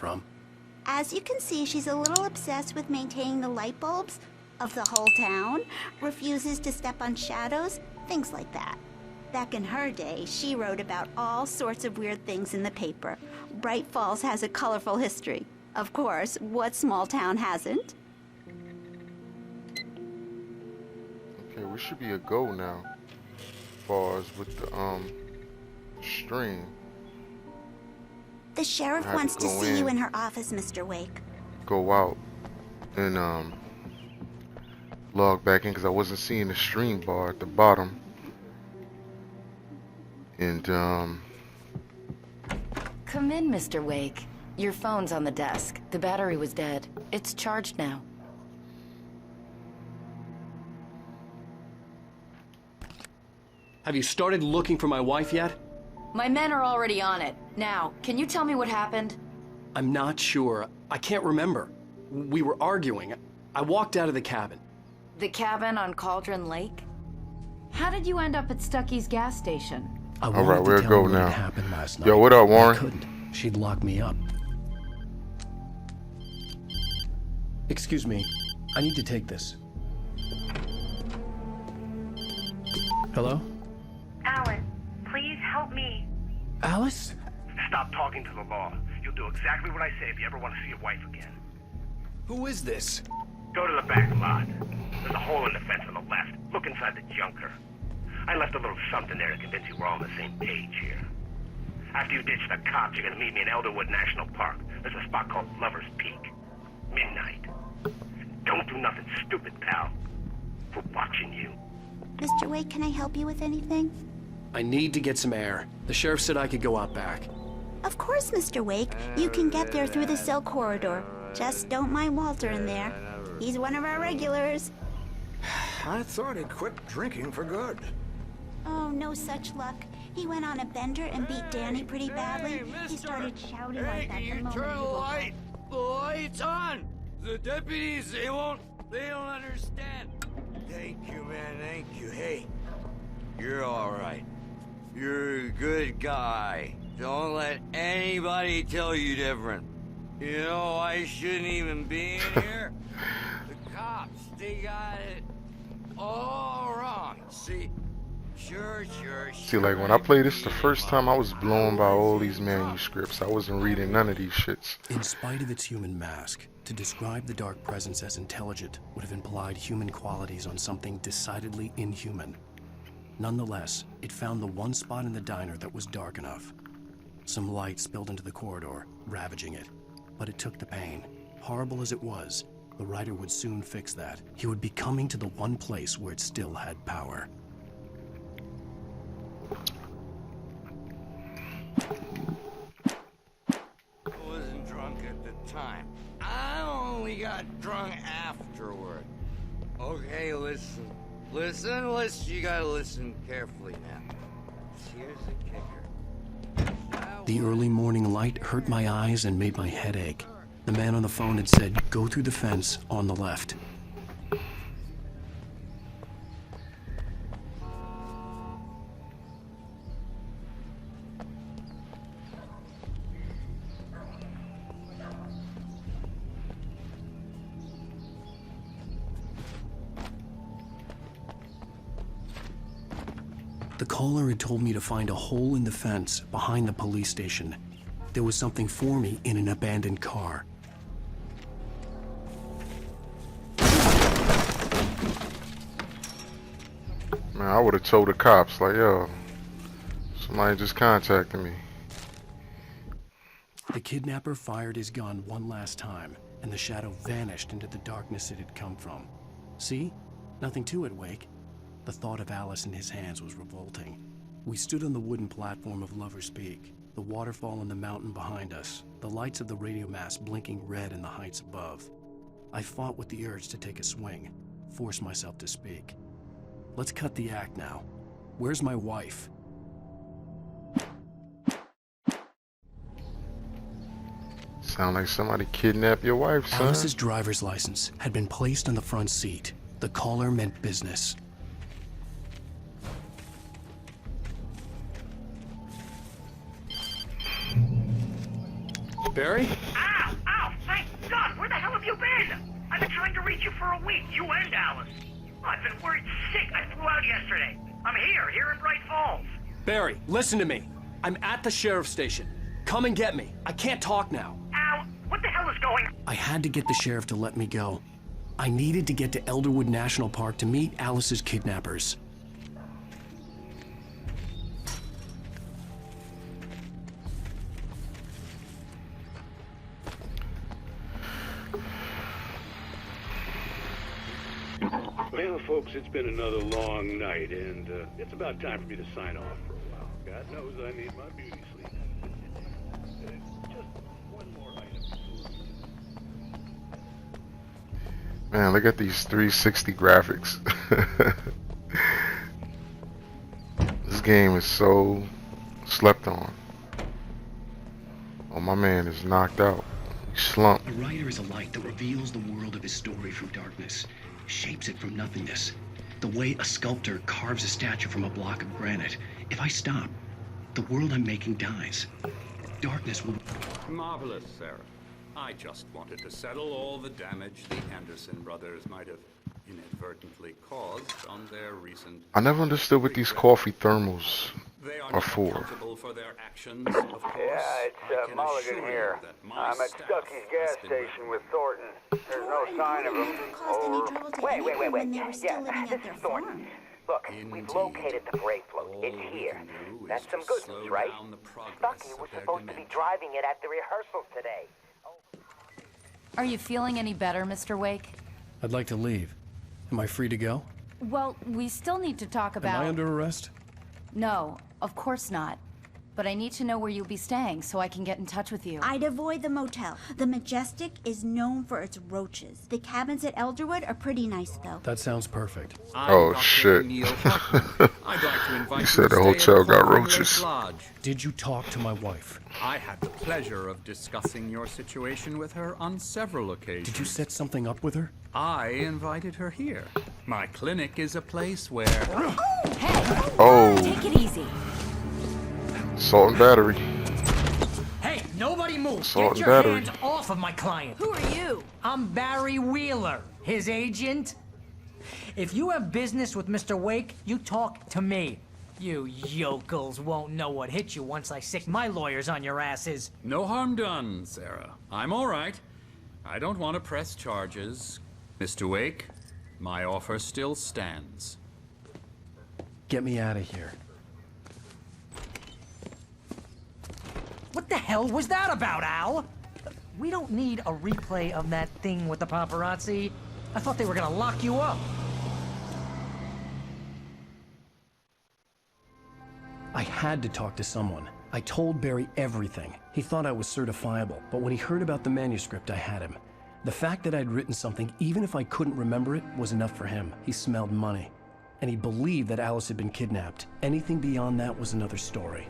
from? As you can see, she's a little obsessed with maintaining the light bulbs of the whole town, refuses to step on shadows, things like that. Back in her day, she wrote about all sorts of weird things in the paper. Bright Falls has a colorful history. Of course, what small town hasn't? Okay, we should be a go now. As far as with the stream. The sheriff wants to see you in her office, Mr. Wake. Go out and log back in because I wasn't seeing the stream bar at the bottom. And Come in, Mr. Wake. Your phone's on the desk. The battery was dead. It's charged now. Have you started looking for my wife yet? My men are already on it. Now, can you tell me what happened? I'm not sure. I can't remember. We were arguing. I walked out of the cabin. The cabin on Cauldron Lake? How did you end up at Stucky's gas station? I all right, wanted we'll to tell go her what now. had happened last night. Yo, what up, I Warren? couldn't. She'd lock me up. Excuse me. I need to take this. Hello? Alan, please help me. Alice? Stop talking to the law. You'll do exactly what I say if you ever want to see your wife again. Who is this? Go to the back lot. There's a hole in the fence on the left. Look inside the junker. I left a little something there to convince you we're all on the same page here. After you ditch the cops, you're gonna meet me in Elderwood National Park. There's a spot called Lover's Peak. Midnight. Don't do nothing stupid, pal. We're watching you. Mr. Wake, can I help you with anything? I need to get some air. The sheriff said I could go out back. Of course, Mr. Wake. You can get there through the cell corridor. Just don't mind Walter in there. He's one of our regulars. I thought he'd quit drinking for good. Oh, no such luck. He went on a bender and beat Danny pretty badly. He started shouting like that the moment he woke up. The light's on! The deputies, they don't understand. Thank you, man, thank you. Hey, you're all right. You're a good guy. Don't let anybody tell you different. You know, I shouldn't even be in here. The cops, they got it all wrong. See? Sure. See, like when I played this the first time, I was blown by all these manuscripts. I wasn't reading none of these shits. In spite of its human mask, to describe the dark presence as intelligent would have implied human qualities on something decidedly inhuman. Nonetheless, it found the one spot in the diner that was dark enough. Some light spilled into the corridor, ravaging it. But it took the pain. Horrible as it was, the writer would soon fix that. He would be coming to the one place where it still had power. I wasn't drunk at the time. I only got drunk afterward. Okay, listen. You gotta listen carefully now. Here's the kicker. The early morning light hurt my eyes and made my head ache. The man on the phone had said, "Go through the fence on the left." The caller had told me to find a hole in the fence behind the police station. There was something for me in an abandoned car. Man, I would have told the cops, like, yo, somebody just contacted me. The kidnapper fired his gun one last time, and the shadow vanished into the darkness it had come from. See? Nothing to it, Wake. The thought of Alice in his hands was revolting. We stood on the wooden platform of Lover's Peak, the waterfall and the mountain behind us, the lights of the radio mast blinking red in the heights above. I fought with the urge to take a swing, force myself to speak. Let's cut the act now. Where's my wife? Sound like somebody kidnapped your wife, son. Alice's driver's license had been placed on the front seat. The caller meant business. Barry? been? I've been trying to reach you for a week, you and Alice. I've been worried sick. I flew out yesterday. I'm here in Bright Falls. Barry, listen to me. I'm at the sheriff's station. Come and get me. I can't talk now. Al, what the hell is going on? I had to get the sheriff to let me go. I needed to get to Elderwood National Park to meet Alice's kidnappers. Well, folks, it's been another long night, and it's about time for me to sign off for a while. God knows I need my beauty sleep. Just one more item. Man, look at these 360 graphics. This game is so slept on. Oh, my man is knocked out. He slumped. A writer is a light that reveals the world of his story from darkness, shapes it from nothingness. The way a sculptor carves a statue from a block of granite. If I stop, the world I'm making dies. Darkness will... Marvelous, Sarah. I just wanted to settle all the damage the Anderson brothers might have inadvertently caused on their recent... I never understood what these coffee thermals They are are not for. accountable for their actions, of course. Yeah, it's I can Mulligan assure here. you that my I'm at staff Stucky's gas has been station with Thornton. There's no sign of him. Never caused any trouble to anyone when they were still living This at their is Thornton. farm. Look, we've Indeed. located the brake float. All It's we here. can do is That's some to good slow news, right? down the progress Stucky of was their supposed to be dementia. driving it at the rehearsals today. Are you feeling any better, Mr. Wake? I'd like to leave. Am I free to go? Well, we still need to talk Am about... I under arrest? No, of course not. But I need to know where you'll be staying so I can get in touch with you. I'd avoid the motel. The Majestic is known for its roaches. The cabins at Elderwood are pretty nice, though. That sounds perfect. Oh, shit. I'd like to invite He you said to the stay hotel at got Portland roaches. Lake Lodge. Did you talk to my wife? I had the pleasure of discussing your situation with her on several occasions. Did you set something up with her? I invited her here. My clinic is a place where... Hey! Oh, Take it easy. assault and battery. Hey, nobody move! Assault Get and your battery. hands off of my client! Who are you? I'm Barry Wheeler, his agent. If you have business with Mr. Wake, you talk to me. You yokels won't know what hit you once I sick my lawyers on your asses. No harm done, Sarah. I'm all right. I don't want to press charges. Mr. Wake, my offer still stands. Get me out of here. What the hell was that about, Al? We don't need a replay of that thing with the paparazzi. I thought they were gonna lock you up. I had to talk to someone. I told Barry everything. He thought I was certifiable, but when he heard about the manuscript, I had him. The fact that I'd written something, even if I couldn't remember it, was enough for him. He smelled money. And he believed that Alice had been kidnapped. Anything beyond that was another story.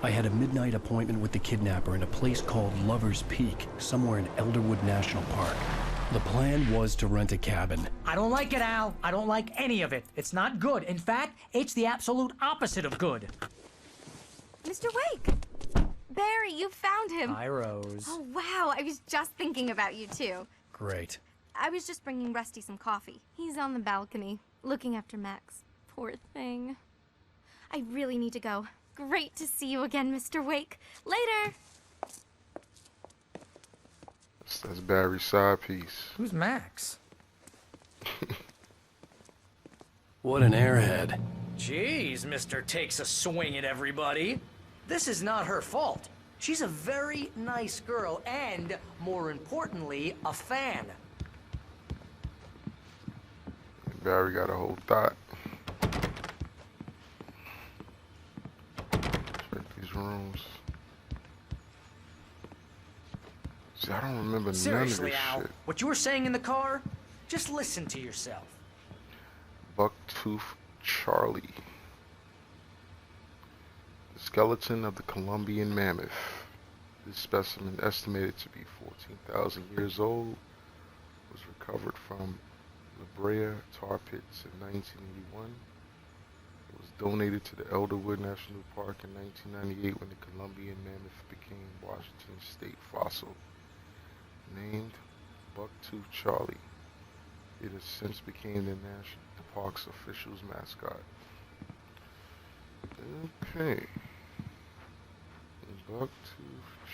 I had a midnight appointment with the kidnapper in a place called Lover's Peak, somewhere in Elderwood National Park. The plan was to rent a cabin. I don't like it, Al. I don't like any of it. It's not good. In fact, it's the absolute opposite of good. Mr. Wake! Barry, you found him! Hi, Rose. Oh, wow, I was just thinking about you, too. Great. I was just bringing Rusty some coffee. He's on the balcony, looking after Max. Poor thing. I really need to go. Great to see you again, Mr. Wake. Later! That's Barry's side piece. Who's Max? What an airhead. Jeez, Mr. Takes a swing at everybody. This is not her fault. She's a very nice girl and, more importantly, a fan. Barry got a whole thought. Check these rooms. See, I don't remember Seriously, none of Al, this shit. what you were saying in the car, just listen to yourself. Bucktooth Charlie. The skeleton of the Columbian mammoth. This specimen, estimated to be 14,000 years old, was recovered from La Brea tar pits in 1981. It was donated to the Elderwood National Park in 1998 when the Columbian mammoth became Washington State fossil. Named Bucktooth Charlie. It has since became the park's official mascot. Okay. Bucktooth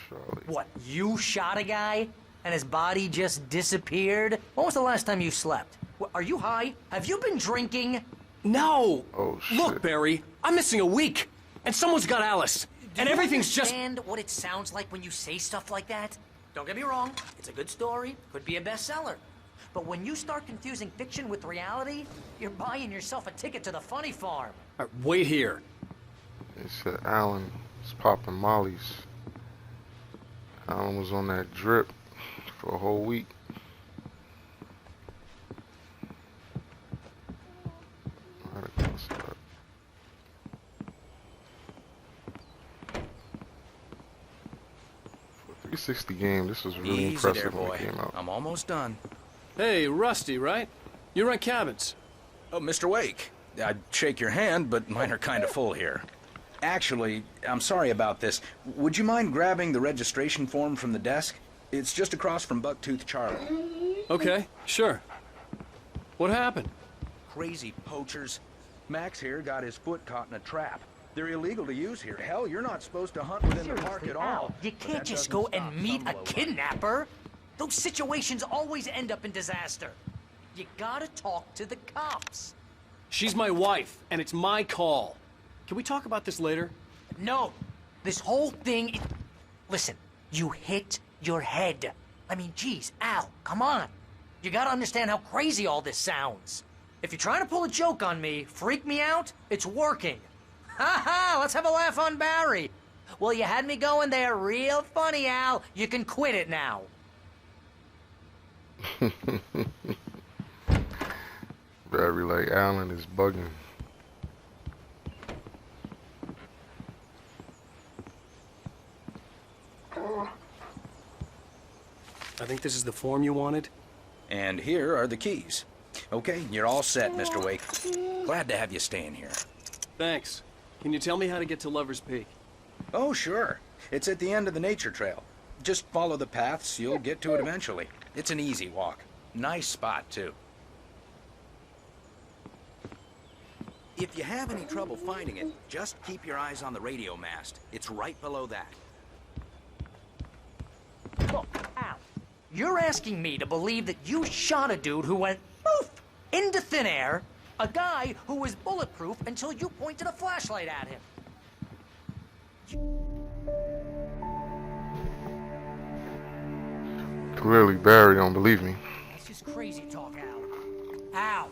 Charlie. What, you shot a guy and his body just disappeared? When was the last time you slept? Are you high? Have you been drinking? No! Oh, shit. Look, Barry, I'm missing a week, and someone's got Alice, and everything's just... Do you understand what it sounds like when you say stuff like that? Don't get me wrong, it's a good story, could be a bestseller. But when you start confusing fiction with reality, you're buying yourself a ticket to the funny farm. All right, wait here. They said Alan was popping mollies. Alan was on that drip for a whole week. For a 360 game, this was really impressive when it came out. I'm almost done. Hey, Rusty, right? You rent cabins. Oh, Mr. Wake. I'd shake your hand, but mine are kind of full here. Actually, I'm sorry about this. Would you mind grabbing the registration form from the desk? It's just across from Bucktooth Charlie. Okay, sure. What happened? Crazy poachers. Max here got his foot caught in a trap. They're illegal to use here. Hell, you're not supposed to hunt within the park at all. You can't just go and meet a kidnapper. Those situations always end up in disaster. You gotta talk to the cops. She's my wife, and it's my call. Can we talk about this later? No. This whole thing... Listen, you hit your head. I mean, geez, Al, come on. You gotta understand how crazy all this sounds. If you're trying to pull a joke on me, freak me out, it's working. Ha ha, let's have a laugh on Barry. Well, you had me going there real funny, Al. You can quit it now. Barry like Alan is bugging. I think this is the form you wanted. And here are the keys. Okay, you're all set, Mr. Wake. Glad to have you staying here. Thanks. Can you tell me how to get to Lover's Peak? Oh, sure. It's at the end of the nature trail. Just follow the paths, you'll get to it eventually. It's an easy walk. Nice spot, too. If you have any trouble finding it, just keep your eyes on the radio mast. It's right below that. Look, Al, you're asking me to believe that you shot a dude who went poof into thin air, a guy who was bulletproof until you pointed a flashlight at him. Clearly, Barry don't believe me. That's just crazy talk, Al. Al?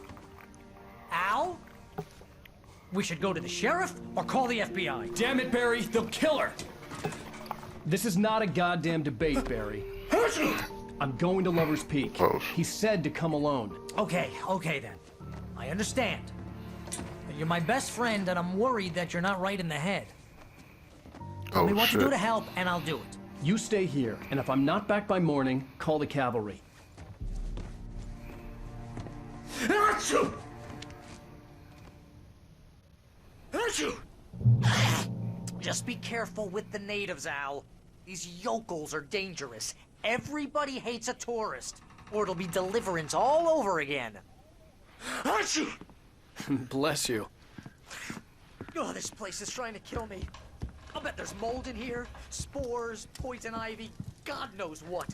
Al? We should go to the sheriff or call the FBI. Damn it, Barry, they'll kill her. This is not a goddamn debate, Barry. I'm going to Lover's Peak. Oh. He said to come alone. Okay then. I understand. You're my best friend, and I'm worried that you're not right in the head. Tell me what to do to help, and I'll do it. You stay here, and if I'm not back by morning, call the cavalry. Achoo! Achoo! Just be careful with the natives, Al. These yokels are dangerous. Everybody hates a tourist, or it'll be deliverance all over again. Achoo! Bless you. Oh, this place is trying to kill me. I'll bet there's mold in here, spores, poison ivy, God knows what.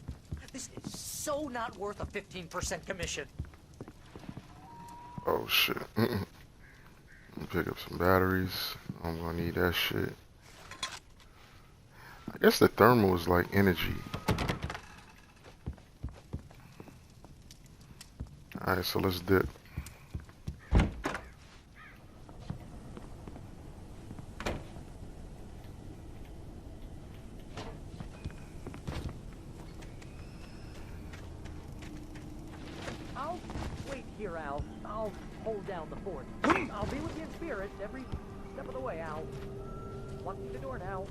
This is so not worth a 15% commission. Oh shit. Pick up some batteries. I'm gonna need that shit. I guess the thermal is like energy. Alright, so let's dip. I'll wait here, Al. I'll hold down the fort. I'll be with you in spirit every step of the way, Al. Locking the door now.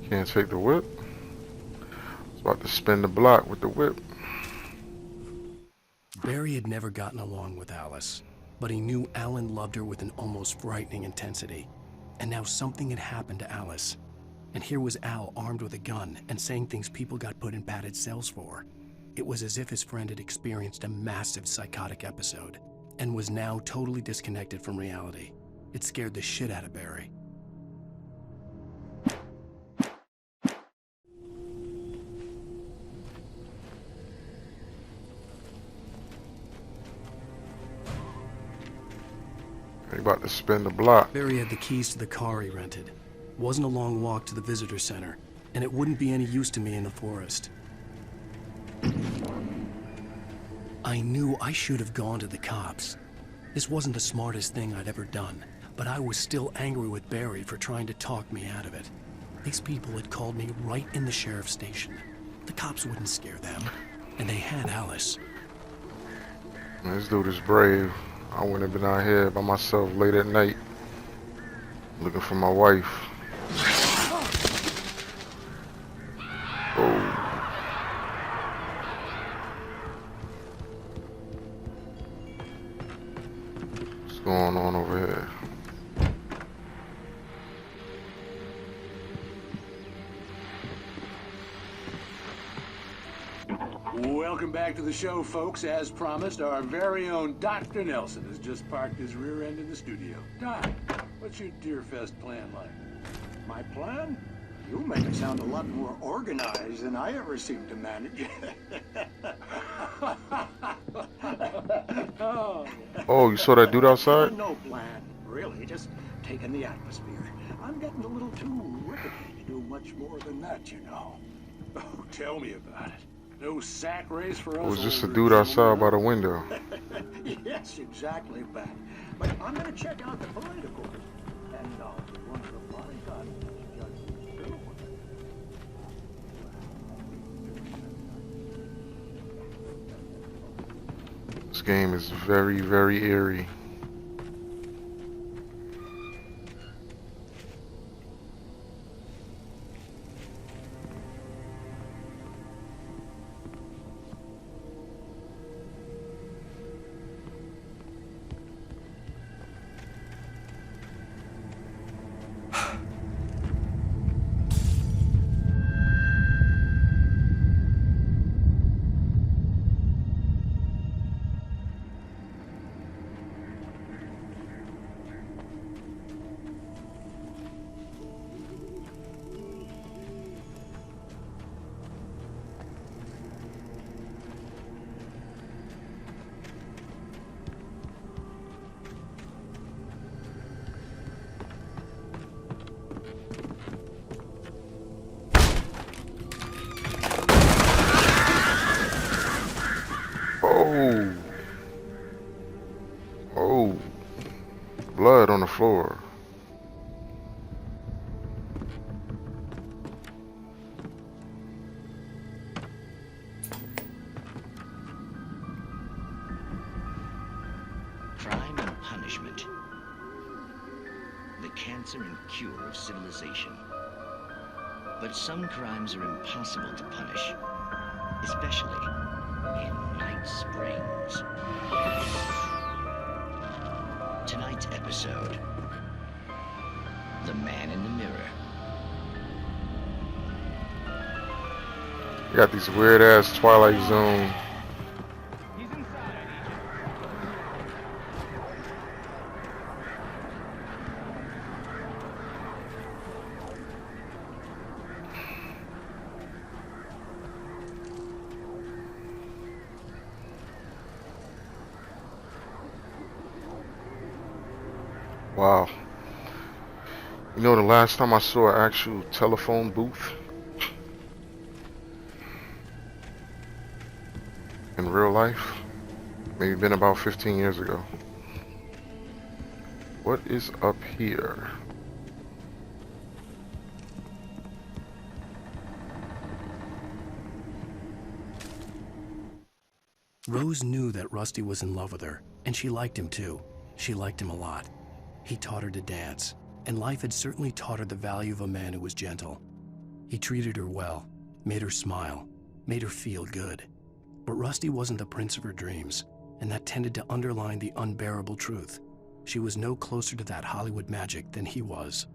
Can't take the whip. I was about to spin the block with the whip. Barry had never gotten along with Alice, but he knew Alan loved her with an almost frightening intensity. And now something had happened to Alice. And here was Al armed with a gun and saying things people got put in padded cells for. It was as if his friend had experienced a massive psychotic episode and was now totally disconnected from reality. It scared the shit out of Barry. He about to spin the block. Barry had the keys to the car he rented. Wasn't a long walk to the visitor center, and it wouldn't be any use to me in the forest. I knew I should have gone to the cops. This wasn't the smartest thing I'd ever done, but I was still angry with Barry for trying to talk me out of it. These people had called me right in the sheriff's station. The cops wouldn't scare them, and they had Alice. This dude is brave. I wouldn't have been out here by myself late at night looking for my wife. Oh. What's going on over here? Welcome back to the show, folks. As promised, our very own Dr. Nelson has just parked his rear end in the studio. Doc, what's your Deerfest plan like? My plan? You make it sound a lot more organized than I ever seem to manage. Oh, you saw that dude outside? No plan, really. Just taking the atmosphere. I'm getting a little too rickety to do much more than that, you know. Oh, tell me about it. No sack race for us. Or was just a older dude outside by the gentlemen, window? Yes, exactly, Pat. But I'm gonna check out the politicals. And one of the bodyguards judges too. This game is very, very eerie. Oh. Oh. Blood on the floor. Crime and punishment. The cancer and cure of civilization. But some crimes are impossible to punish, especially in Night Springs. Tonight's episode, The Man in the Mirror. You got these weird ass Twilight Zone. Wow. You know, the last time I saw an actual telephone booth in real life, maybe been about 15 years ago. What is up here? Rose knew that Rusty was in love with her, and she liked him too. She liked him a lot. He taught her to dance, and life had certainly taught her the value of a man who was gentle. He treated her well, made her smile, made her feel good. But Rusty wasn't the prince of her dreams, and that tended to underline the unbearable truth. She was no closer to that Hollywood magic than he was.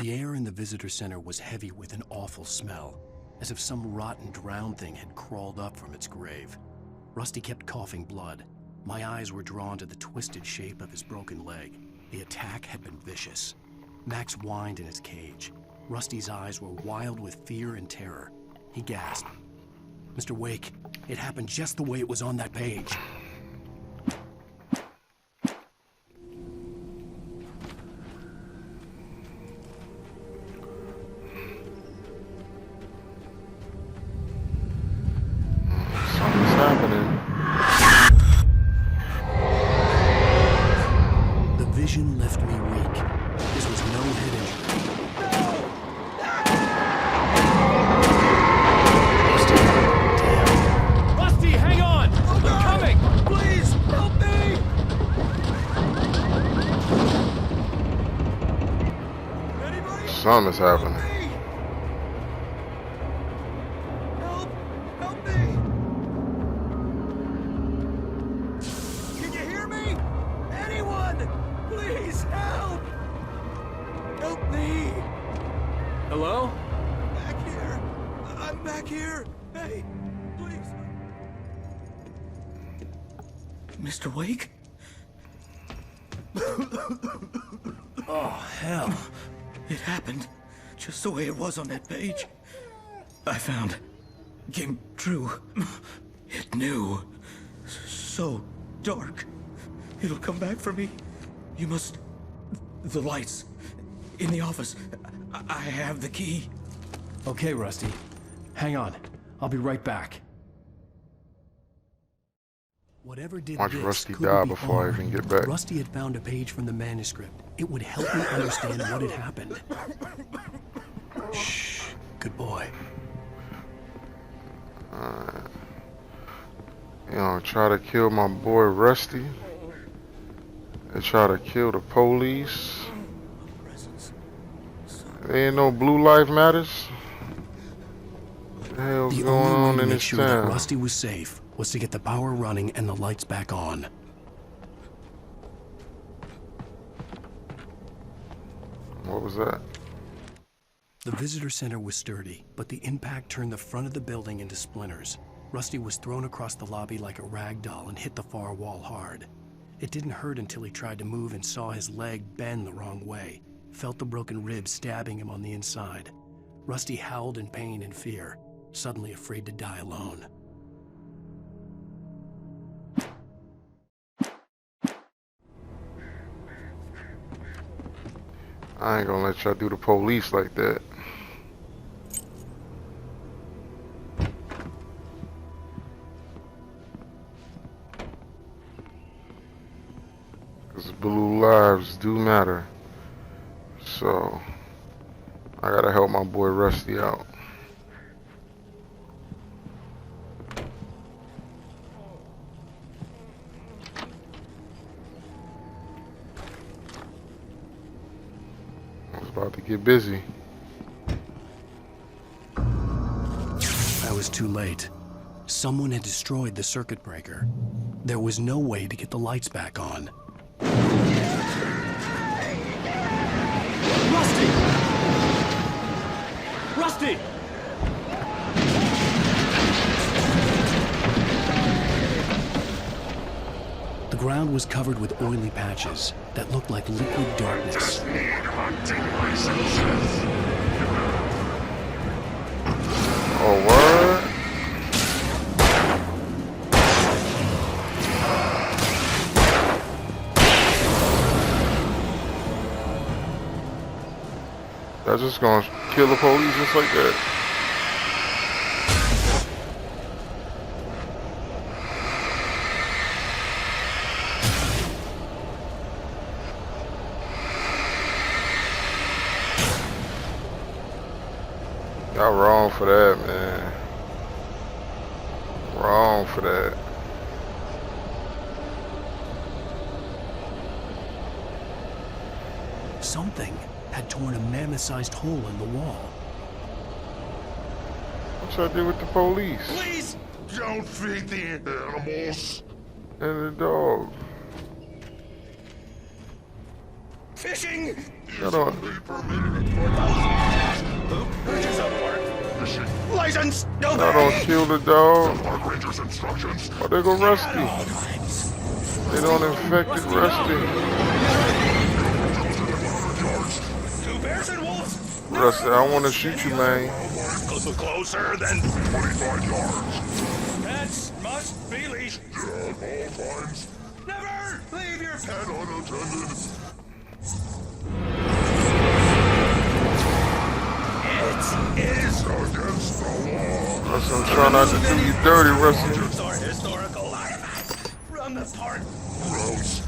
The air in the visitor center was heavy with an awful smell, as if some rotten drowned thing had crawled up from its grave. Rusty kept coughing blood. My eyes were drawn to the twisted shape of his broken leg. The attack had been vicious. Max whined in his cage. Rusty's eyes were wild with fear and terror. He gasped. Mr. Wake, it happened just the way it was on that page. Something's happening. The vision left me weak. This was no head injury. Rusty, hang on! I'm coming! Please, help me! Something's happening. Help me! Can you hear me? Anyone! Please help! Help me! Hello? Back here! I'm back here! Hey, please! Mr. Wake? Oh, hell. It happened just the way it was on that page. I found. Came true. It knew. So dark. It'll come back for me. You must... The lights. In the office. I have the key. Okay, Rusty. Hang on. I'll be right back. Whatever did Watch this Rusty couldn't die be before I harm. even get back. Rusty had found a page from the manuscript. It would help me understand what had happened. Shh. Good boy. You know, try to kill my boy Rusty. They try to kill the police. There ain't no Blue Life Matters. What the hell's The going only way on to in make this sure that town? Rusty was safe was to get the power running and the lights back on. What was that? The visitor center was sturdy, but the impact turned the front of the building into splinters. Rusty was thrown across the lobby like a rag doll and hit the far wall hard. It didn't hurt until he tried to move and saw his leg bend the wrong way, felt the broken ribs stabbing him on the inside. Rusty howled in pain and fear, suddenly afraid to die alone. I ain't gonna let y'all do the police like that. Cause blue lives do matter. So, I gotta help my boy Rusty out. I was about to get busy. I was too late. Someone had destroyed the circuit breaker. There was no way to get the lights back on. Rusty! Rusty! The ground was covered with oily patches that looked like liquid darkness. Oh, word? That's just gonna kill the police just like that. Y'all wrong for that, man. Wrong for that. Something had torn a mammoth-sized hole in the wall. What should I do with the police? Please don't feed the animals. And the dog. Fishing! Hold on. License! I don't kill the dog. Oh, there go Rusty. They don't infected Rusty. Two bears and wolves. Rusty, I want to shoot you, man. Closer than 25 yards. Pets must be leashed. Never leave your pet unattended. It is against the law. Rusty, I'm trying not to do you dirty, Rusty. Or historical artifacts from the park. Gross.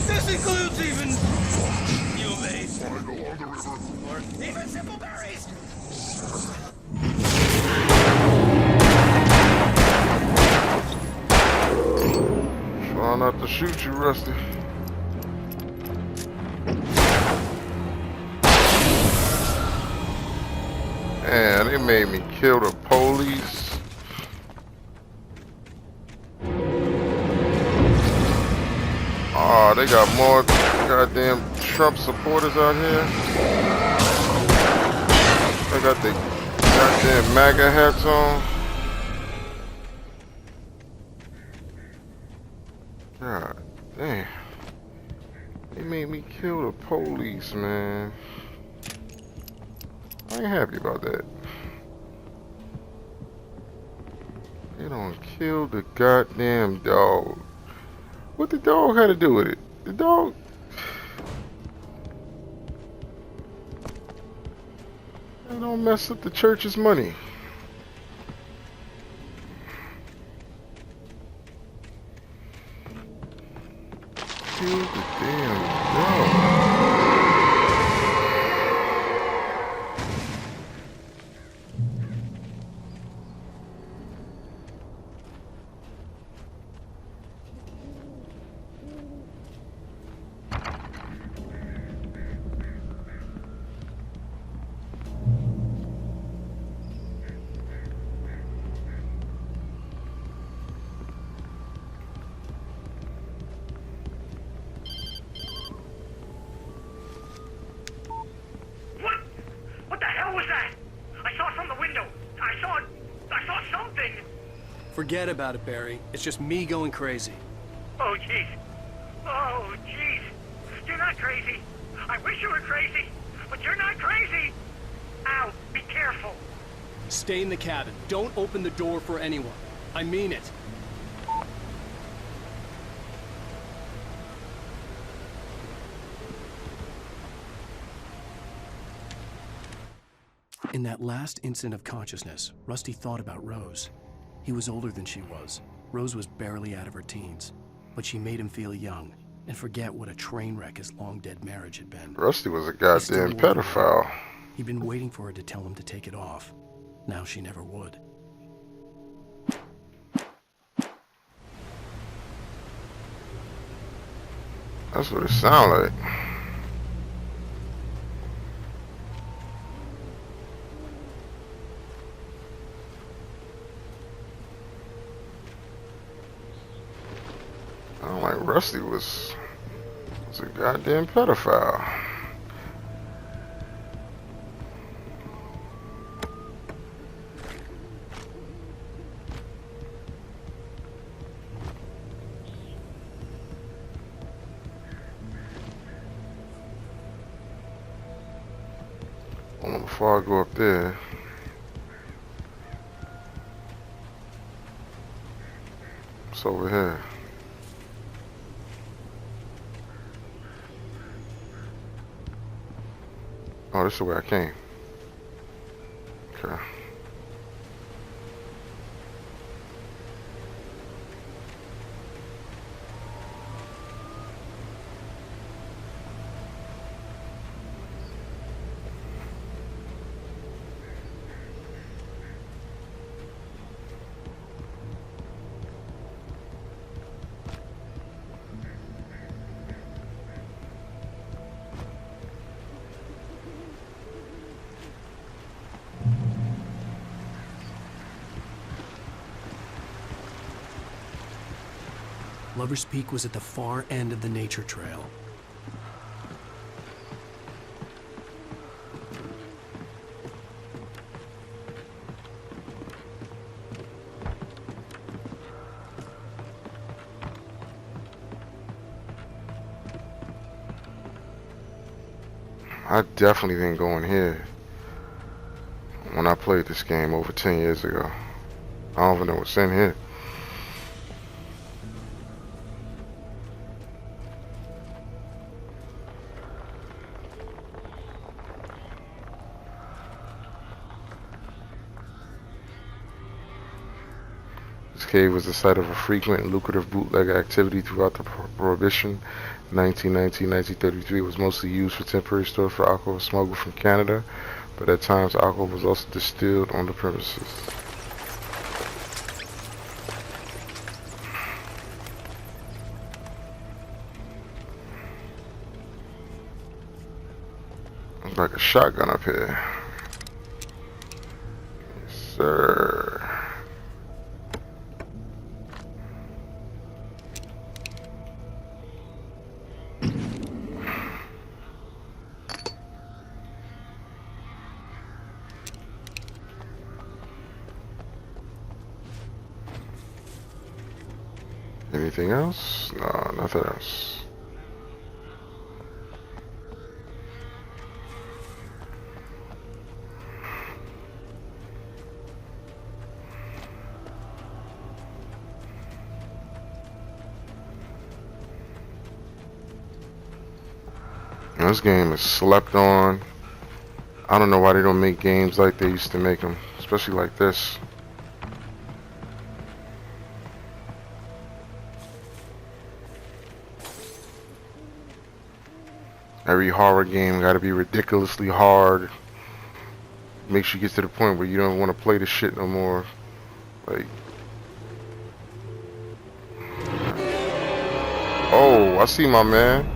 This includes even UVs. Or even simple berries. Try not to shoot you, Rusty. Man, they made me kill the police. Oh, they got more goddamn Trump supporters out here. They got the goddamn MAGA hats on. God damn. They made me kill the police, man. I ain't happy about that. They don't kill the goddamn dog. What the dog had to do with it? The dog... They don't mess up the church's money. Kill the damn dog. What the hell was that? I saw from the window. I saw something. Forget about it, Barry. It's just me going crazy. Oh, jeez. Oh, jeez. You're not crazy. I wish you were crazy, but you're not crazy. Ow, be careful. Stay in the cabin. Don't open the door for anyone. I mean it. In that last instant of consciousness, Rusty thought about Rose. He was older than she was. Rose was barely out of her teens, but she made him feel young and forget what a train wreck his long-dead marriage had been. Rusty was a goddamn pedophile. He'd been waiting for her to tell him to take it off. Now she never would. That's what it sounded like. I don't like Rusty was a goddamn pedophile. Before I go up there, it's over here. Oh, this is the way I came. Okay. Lover's Peak was at the far end of the nature trail. I definitely didn't go in here when I played this game over 10 years ago. I don't even know what's in here. This cave was the site of a frequent and lucrative bootleg activity throughout the Prohibition. 1919-1933 was mostly used for temporary storage for alcohol smuggled from Canada, but at times alcohol was also distilled on the premises. Looks like a shotgun up here. Yes, sir. Anything else? No, nothing else. This game is slept on. I don't know why they don't make games like they used to make them, especially like this. Every horror game got to be ridiculously hard. Makes you get to the point where you don't want to play the shit no more. Like, oh, I see my man.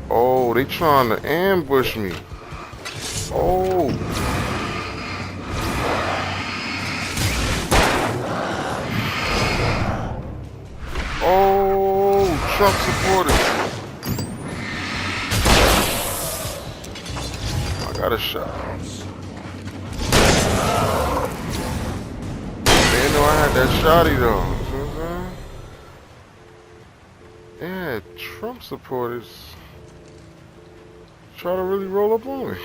Oh, they trying to ambush me. Oh. Oh, Trump supporters. Got a shot. They didn't know I had that shotty though. You know what I'm saying? Yeah, Trump supporters try to really roll up on me.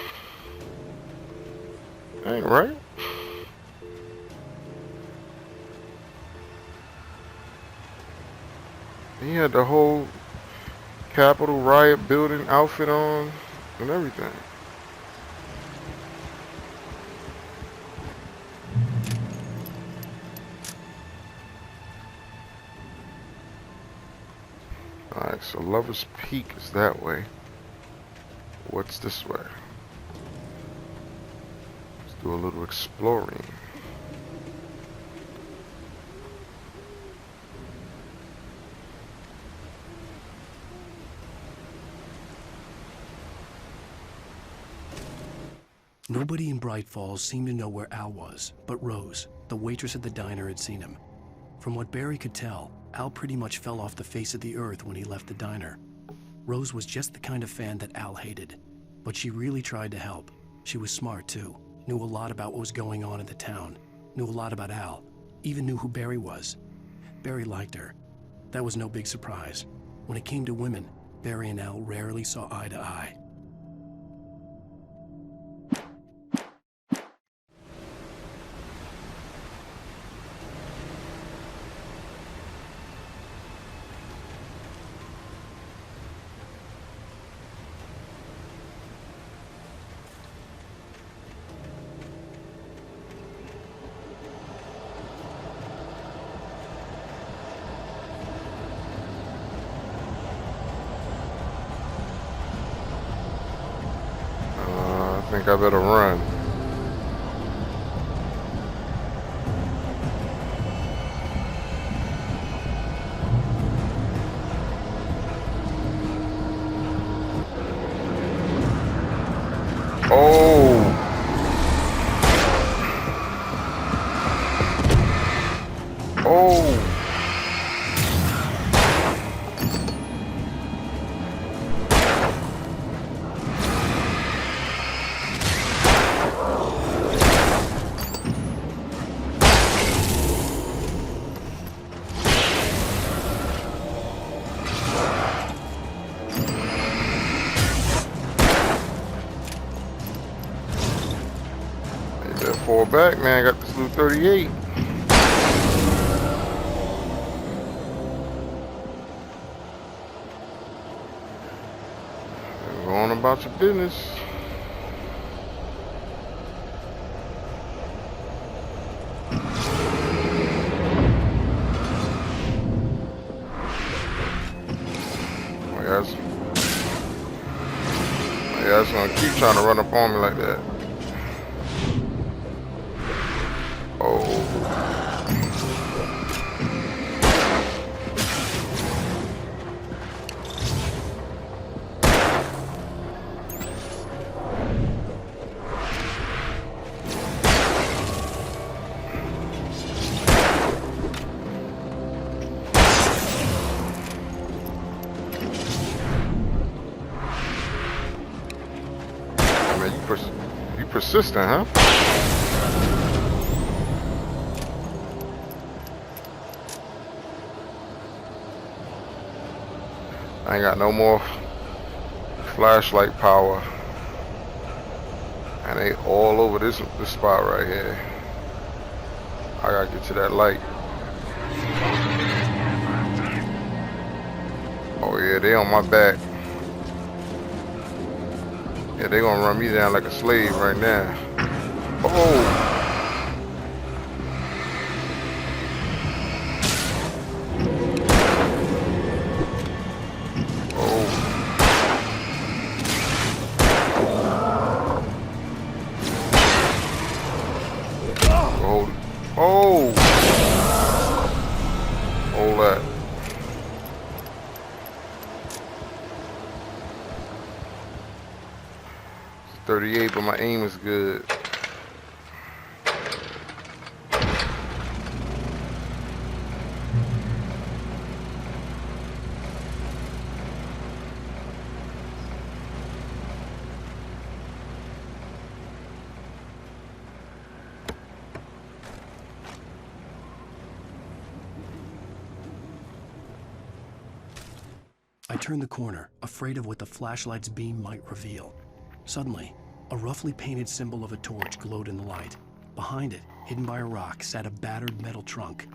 Ain't right. He had the whole Capitol riot building outfit on and everything. Alright, so Lover's Peak is that way. What's this way? Let's do a little exploring. Nobody in Bright Falls seemed to know where Al was, but Rose, the waitress at the diner, had seen him. From what Barry could tell, Al pretty much fell off the face of the earth when he left the diner. Rose was just the kind of fan that Al hated, but she really tried to help. She was smart too, knew a lot about what was going on in the town, knew a lot about Al, even knew who Barry was. Barry liked her. That was no big surprise. When it came to women, Barry and Al rarely saw eye to eye. I think I better run. Oh. Oh. fall back, man. I got this little 38. Go on about your business. Yeah, it's gonna keep trying to run up on me like that. Oh. You persistent, huh? I ain't got no more flashlight power. And they all over this spot right here. I gotta get to that light. Oh yeah, they on my back. Yeah, they gonna run me down like a slave right now. Oh! Oh! Oh! Hold that. It's 38, but my aim is good. I turned the corner, afraid of what the flashlight's beam might reveal. Suddenly, a roughly painted symbol of a torch glowed in the light. Behind it, hidden by a rock, sat a battered metal trunk.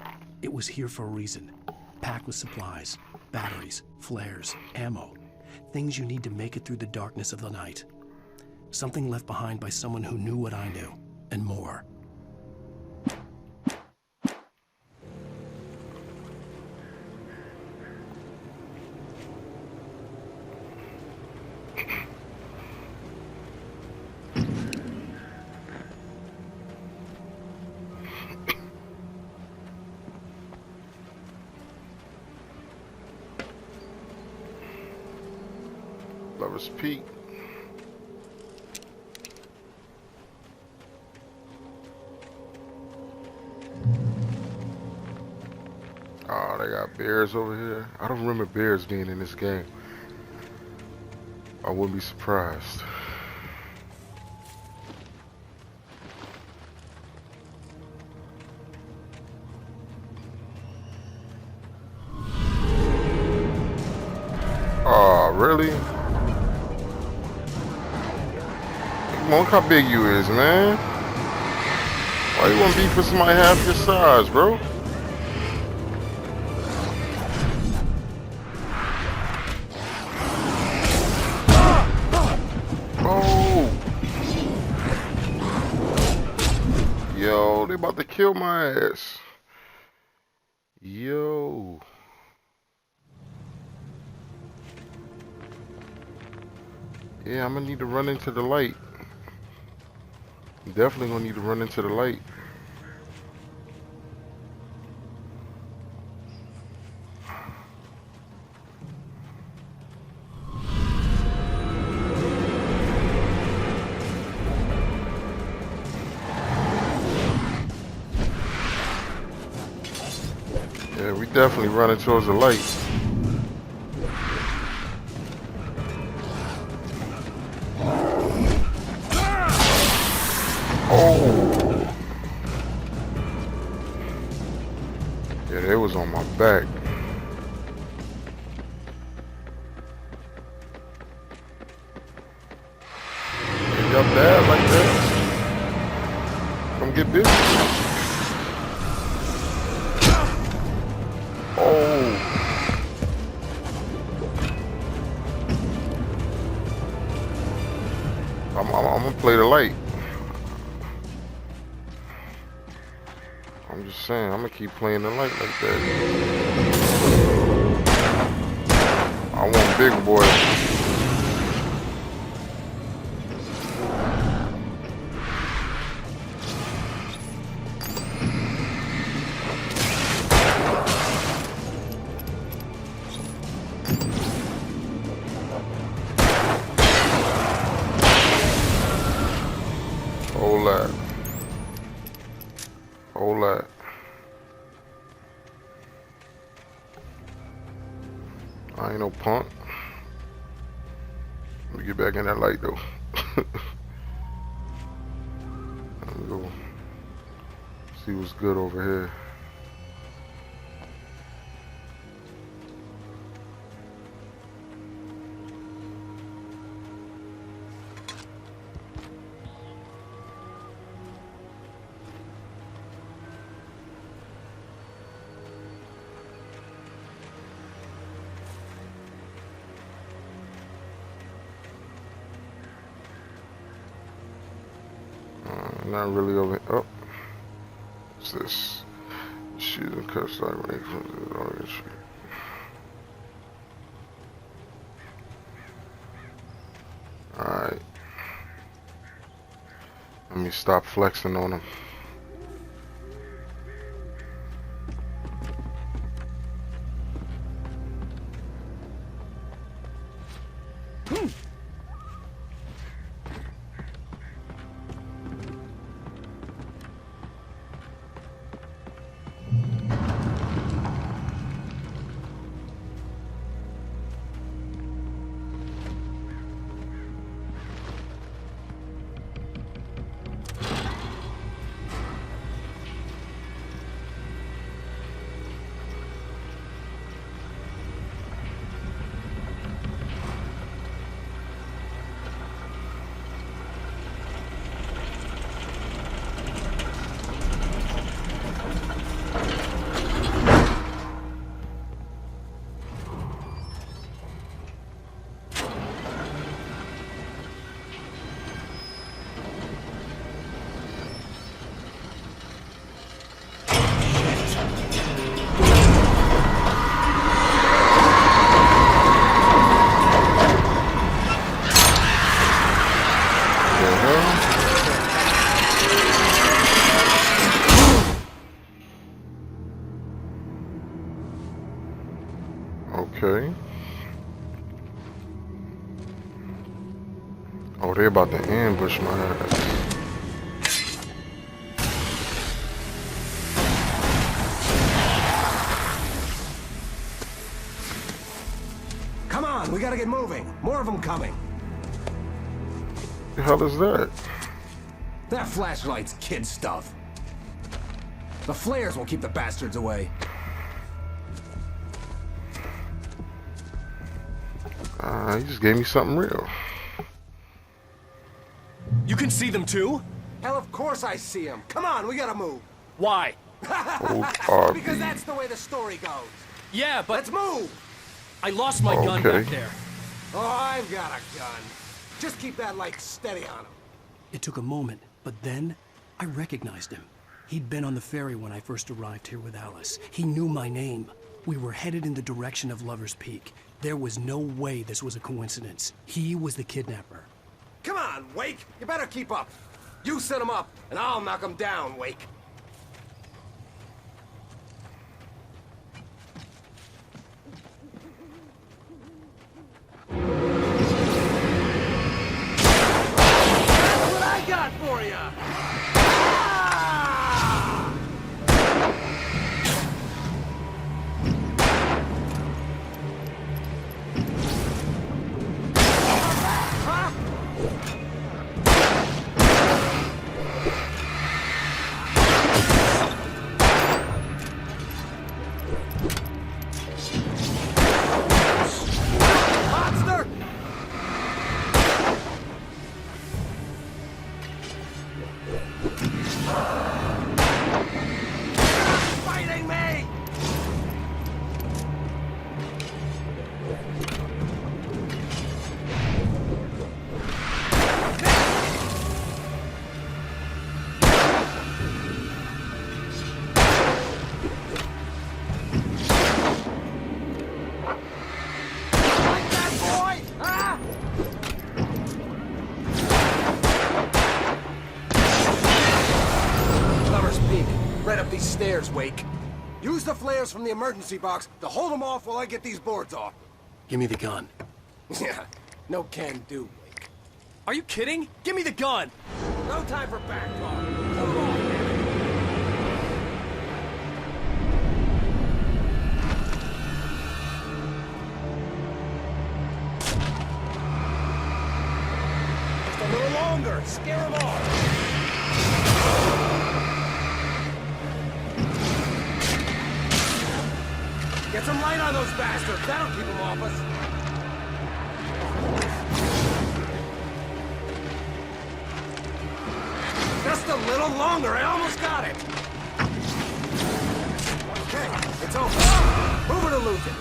It was here for a reason. Packed with supplies, batteries, flares, ammo. Things you need to make it through the darkness of the night. Something left behind by someone who knew what I knew, and more. Lover's Peak. Oh, they got bears over here. I don't remember bears being in this game. I wouldn't be surprised. Oh, really? Look how big you is, man. Why you want to beef with somebody half your size, bro? Oh! Yo, they about to kill my ass. Yo. Yeah, I'm gonna need to run into the light. Definitely gonna need to run into the light. Yeah, we definitely running towards the light. Oh! Yeah, they was on my back. Y'all bad like that? Come Time to get busy. Oh. I'm gonna play the light. I'm just saying, I'm gonna keep playing the light like that. I want big boy. Hold that. Hold that. I ain't no punk. Let me get back in that light though. Let me go see what's good over here. Not really over here. Oh, what's this? Shoes and cuffs like when they from the Oregon Street. Alright. Let me stop flexing on them. Okay. Oh, they're about to ambush my ass. Come on, we gotta get moving. More of them coming. The hell is that? That flashlight's kid stuff. The flares will keep the bastards away. He just gave me something real. You can see them too? Hell, of course I see them. Come on, we gotta move. Why? Because that's the way the story goes. Yeah, but... Let's move! I lost my gun back there. Oh, I've got a gun. Just keep that light steady on him. It took a moment, but then I recognized him. He'd been on the ferry when I first arrived here with Alice. He knew my name. We were headed in the direction of Lover's Peak. There was no way this was a coincidence. He was the kidnapper. Come on, Wake! You better keep up. You set him up, and I'll knock him down, Wake. That's what I got for you! right up these stairs, Wake. Use the flares from the emergency box to hold them off while I get these boards off. Give me the gun. Yeah, no can do, Wake. Are you kidding? Give me the gun! No time for back talk. Come on, man. Just a little longer. Scare them off. Get some light on those bastards. That'll keep them off us. Just a little longer. I almost got it. Okay, it's over. Move it or lose it.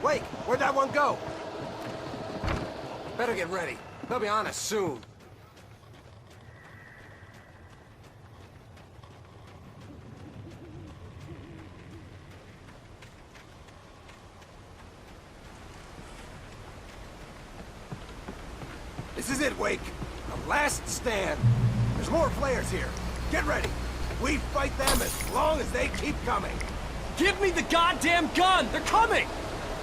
Wake, where'd that one go? Better get ready. They'll be on us soon. This is it, Wake. The last stand. There's more flares here. Get ready. We fight them as long as they keep coming. Give me the goddamn gun! They're coming!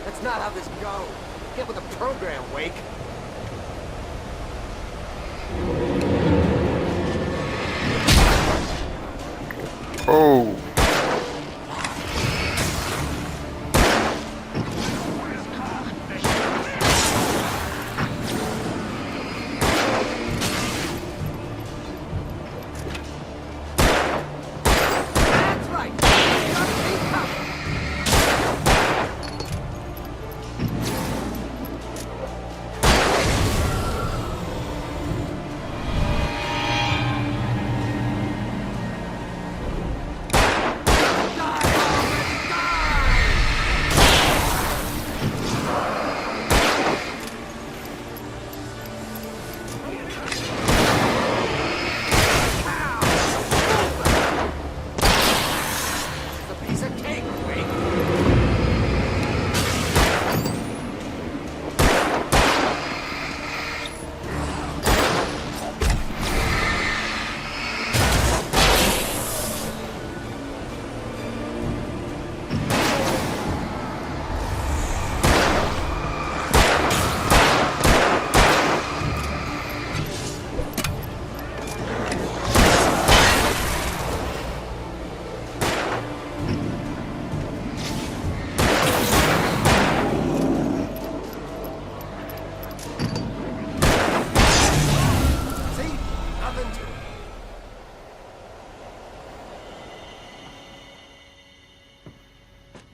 That's not how this goes. Get with the program, Wake. Oh.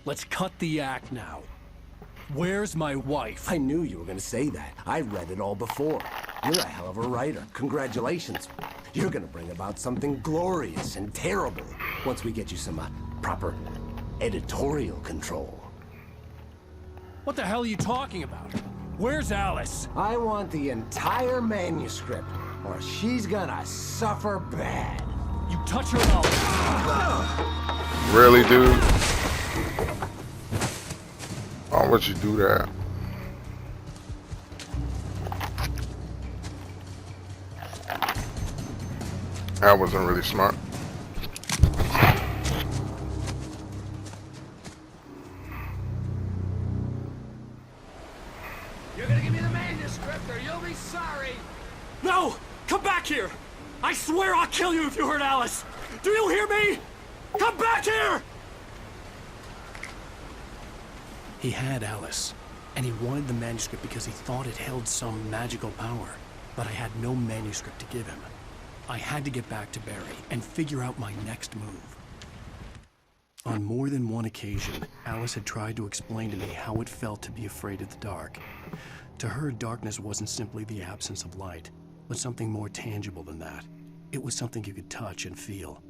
Let's cut the act now. Where's my wife? I knew you were gonna say that. I read it all before. You're a hell of a writer. Congratulations. You're gonna bring about something glorious and terrible once we get you some proper editorial control. What the hell are you talking about? Where's Alice? I want the entire manuscript, or she's gonna suffer bad. You touch her mouth. Really, dude? Why would you do that? That wasn't really smart. You're gonna give me the manuscript or you'll be sorry. No! Come back here! I swear I'll kill you if you hurt Alice! Do you hear me? Come back here! He had Alice, and he wanted the manuscript because he thought it held some magical power. But I had no manuscript to give him. I had to get back to Barry and figure out my next move. On more than one occasion, Alice had tried to explain to me how it felt to be afraid of the dark. To her, darkness wasn't simply the absence of light, but something more tangible than that. It was something you could touch and feel.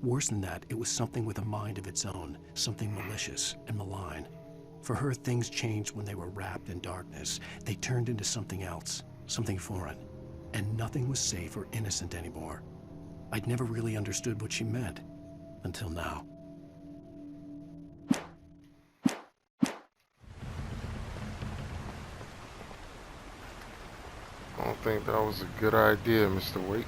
Worse than that, it was something with a mind of its own, something malicious and malign. For her, things changed when they were wrapped in darkness. They turned into something else, something foreign. And nothing was safe or innocent anymore. I'd never really understood what she meant, until now. I don't think that was a good idea, Mr. Wake.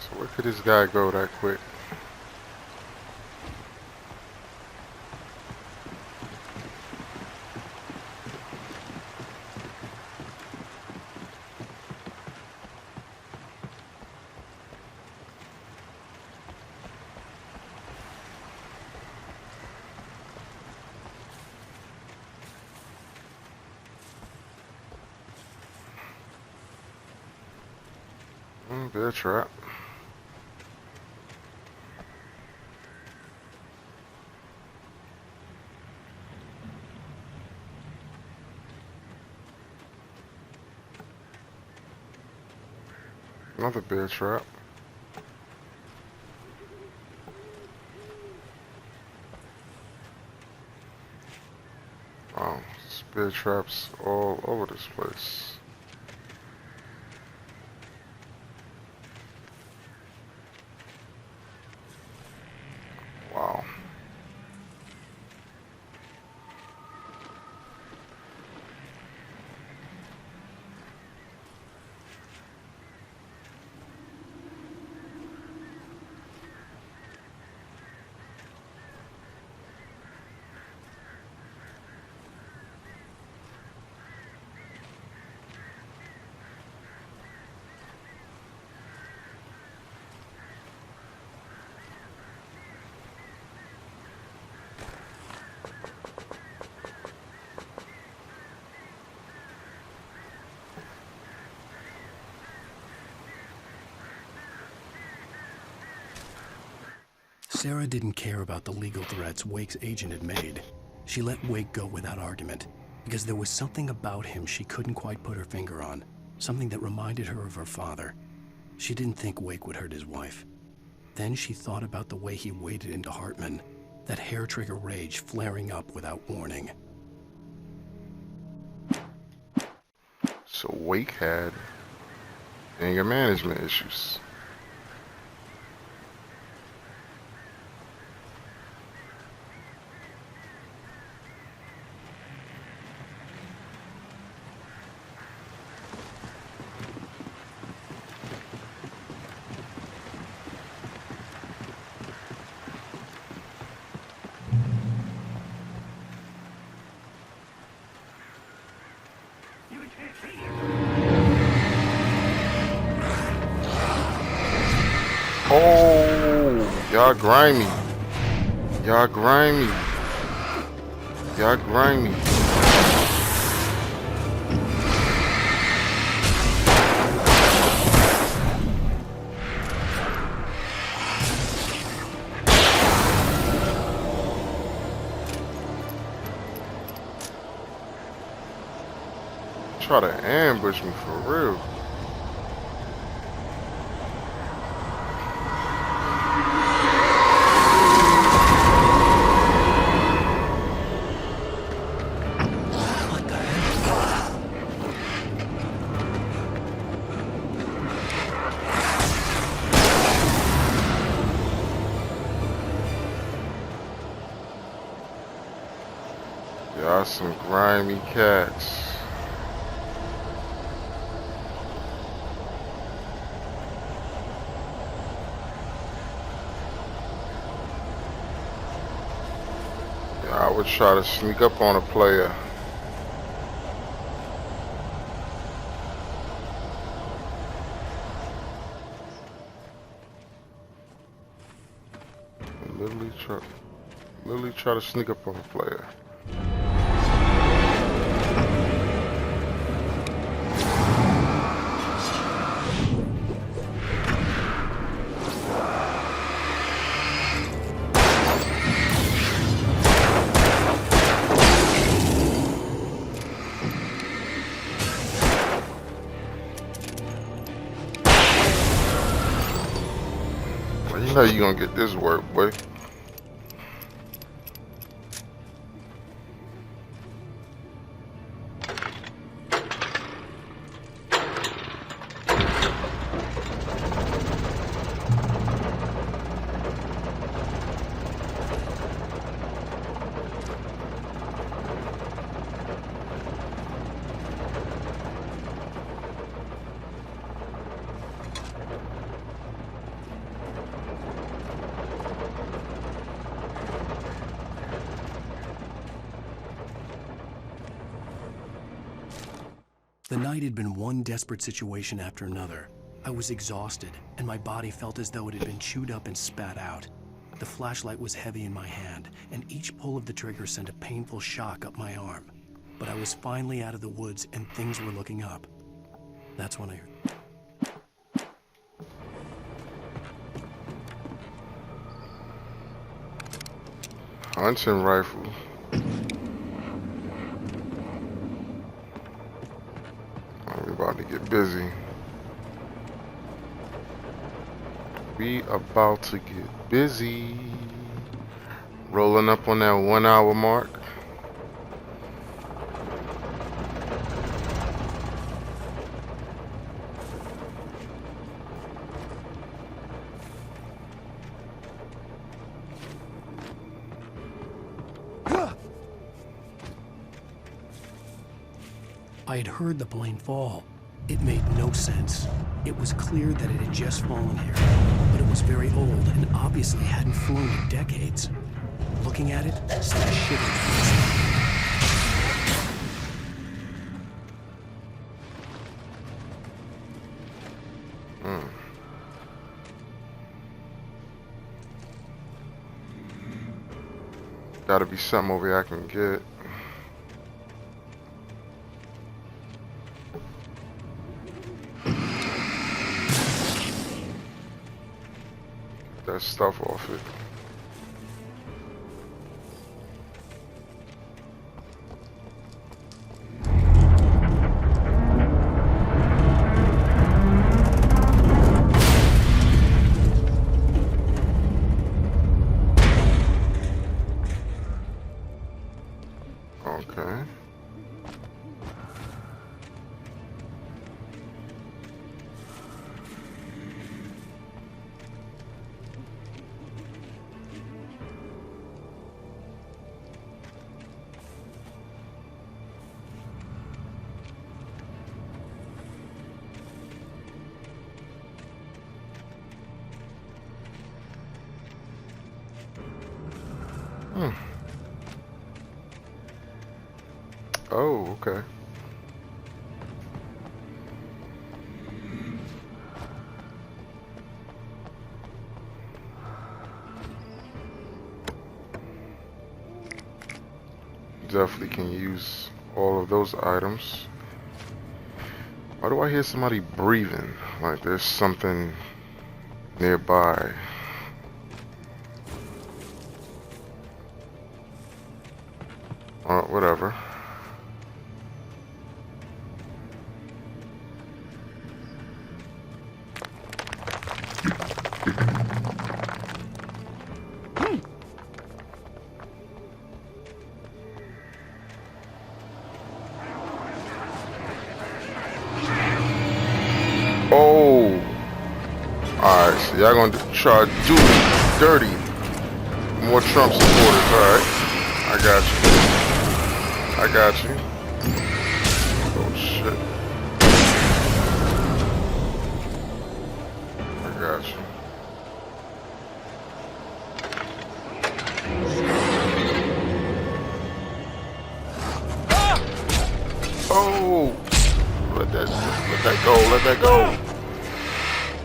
So where could this guy go that quick? Bear trap. Another bear trap. Wow, bear traps all over this place. Wow. Sarah didn't care about the legal threats Wake's agent had made. She let Wake go without argument, because there was something about him she couldn't quite put her finger on, something that reminded her of her father. She didn't think Wake would hurt his wife. Then she thought about the way he waded into Hartman, that hair-trigger rage flaring up without warning. So Wake had anger management issues. Oh, y'all grimy. Y'all grimy. Y'all grimy. Try to ambush me for real. Y'all some grimy cats. Yeah, I would try to sneak up on a player. Literally try to sneak up on a player. How you gonna get this work, boy? The night had been one desperate situation after another. I was exhausted, and my body felt as though it had been chewed up and spat out. The flashlight was heavy in my hand, and each pull of the trigger sent a painful shock up my arm. But I was finally out of the woods, and things were looking up. That's when I heard... Hunting rifle. We're about to get busy. We about to get busy. Rolling up on that 1 hour mark. I had heard the plane fall. It made no sense. It was clear that it had just fallen here, but it was very old and obviously hadn't flown in decades. Looking at it, started shivering inside. Gotta be something over here I can get. That stuff off it. Okay. Oh, okay. Definitely can use all of those items. Why do I hear somebody breathing? Like there's something nearby. Whatever. Oh. Alright, so y'all gonna try to do it dirty. More Trump supporters, alright. I got you. I got you. Oh shit. I got you. Oh! Let that go, let that go.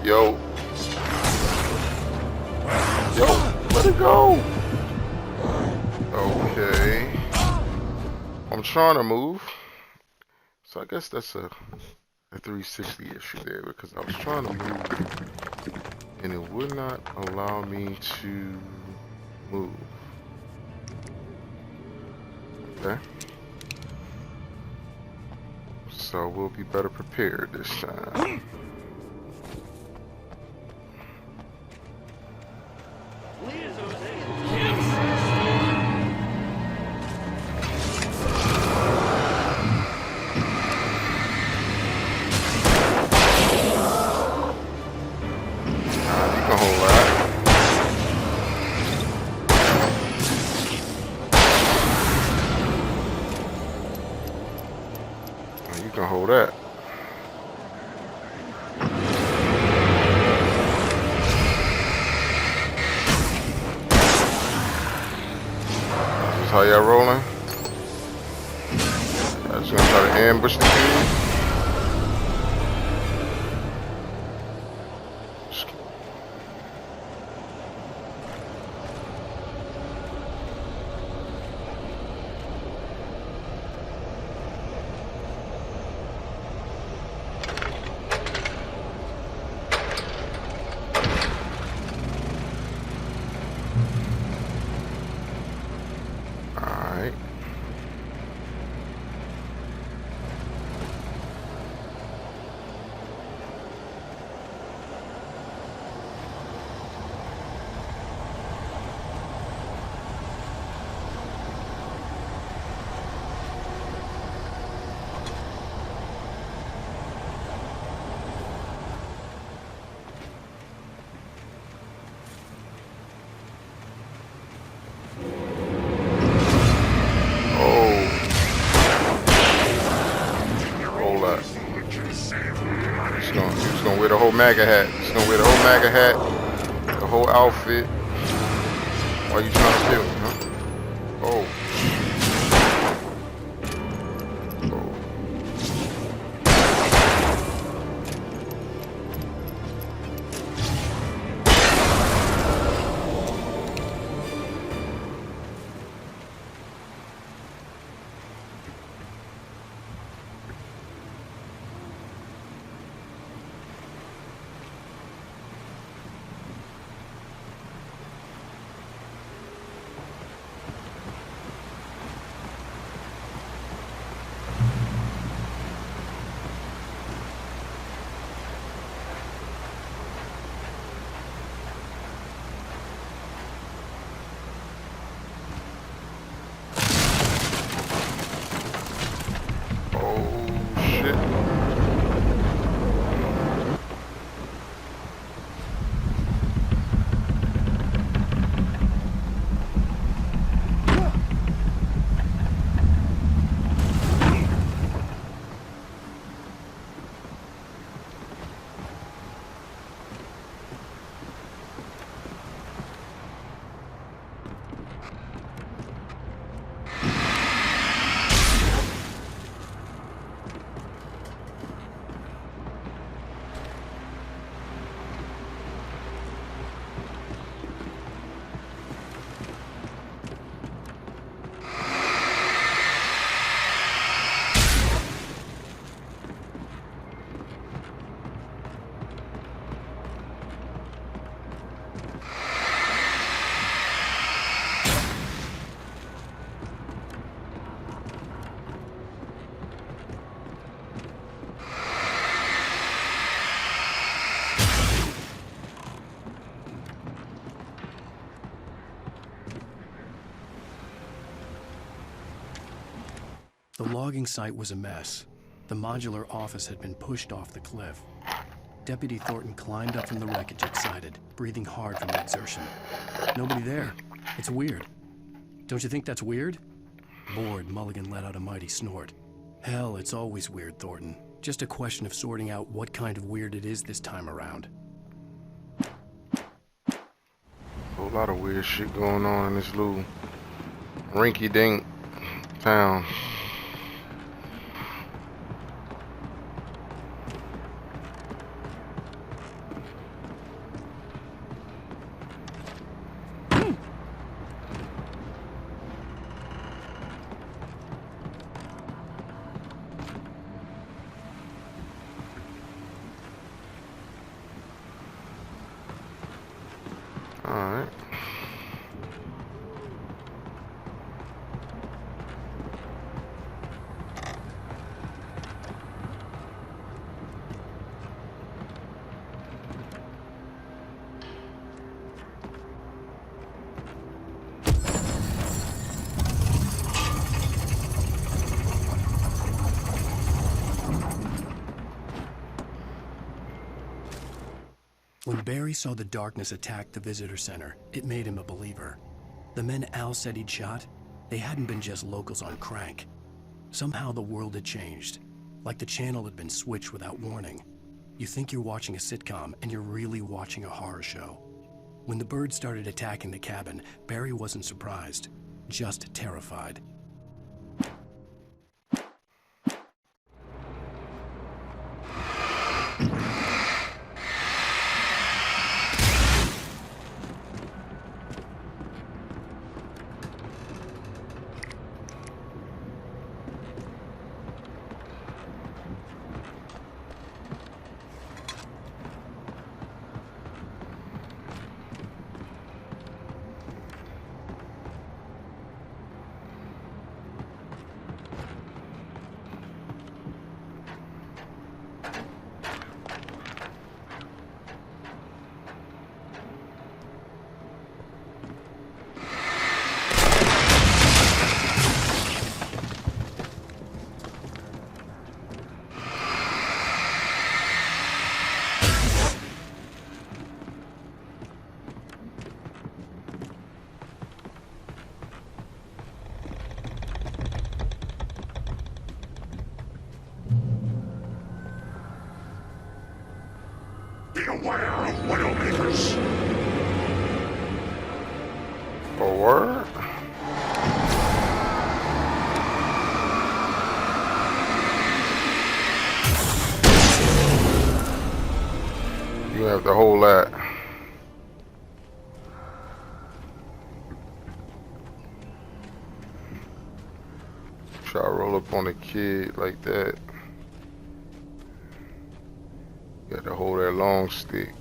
Yo. Yo, let it go. Okay. I'm trying to move. So I guess that's a 360 issue there because I was trying to move and it would not allow me to move. Okay. So we'll be better prepared this time. You can hold that. This is how y'all rolling? I'm just gonna try to ambush the kid. He's gonna wear the whole MAGA hat. He's gonna wear the whole MAGA hat, the whole outfit. Why you trying to kill me, huh? Oh. The logging site was a mess. The modular office had been pushed off the cliff. Deputy Thornton climbed up from the wreckage excited, breathing hard from the exertion. Nobody there. It's weird. Don't you think that's weird? Bored, Mulligan let out a mighty snort. Hell, it's always weird, Thornton. Just a question of sorting out what kind of weird it is this time around. A whole lot of weird shit going on in this little rinky-dink town. Alright. When Barry saw the darkness attack the visitor center, it made him a believer. The men Al said he'd shot, they hadn't been just locals on crank. Somehow the world had changed. like the channel had been switched without warning. You think you're watching a sitcom, and you're really watching a horror show. When the birds started attacking the cabin, Barry wasn't surprised, just terrified. Beware of Widowmakers. A word? You have to hold that. Try to roll up on a kid like that. You got to hold that long stick.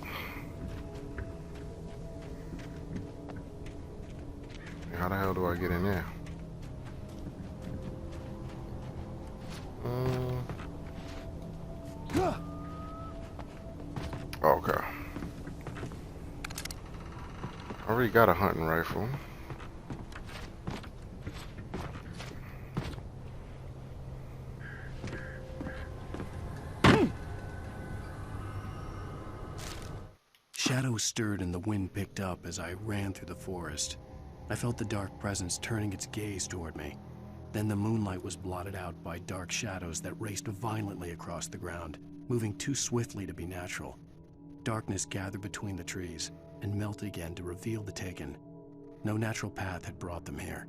How the hell do I get in there? Okay. I already got a hunting rifle. Shadows stirred and the wind picked up as I ran through the forest. I felt the dark presence turning its gaze toward me. Then the moonlight was blotted out by dark shadows that raced violently across the ground, moving too swiftly to be natural. Darkness gathered between the trees and melted again to reveal the Taken. No natural path had brought them here.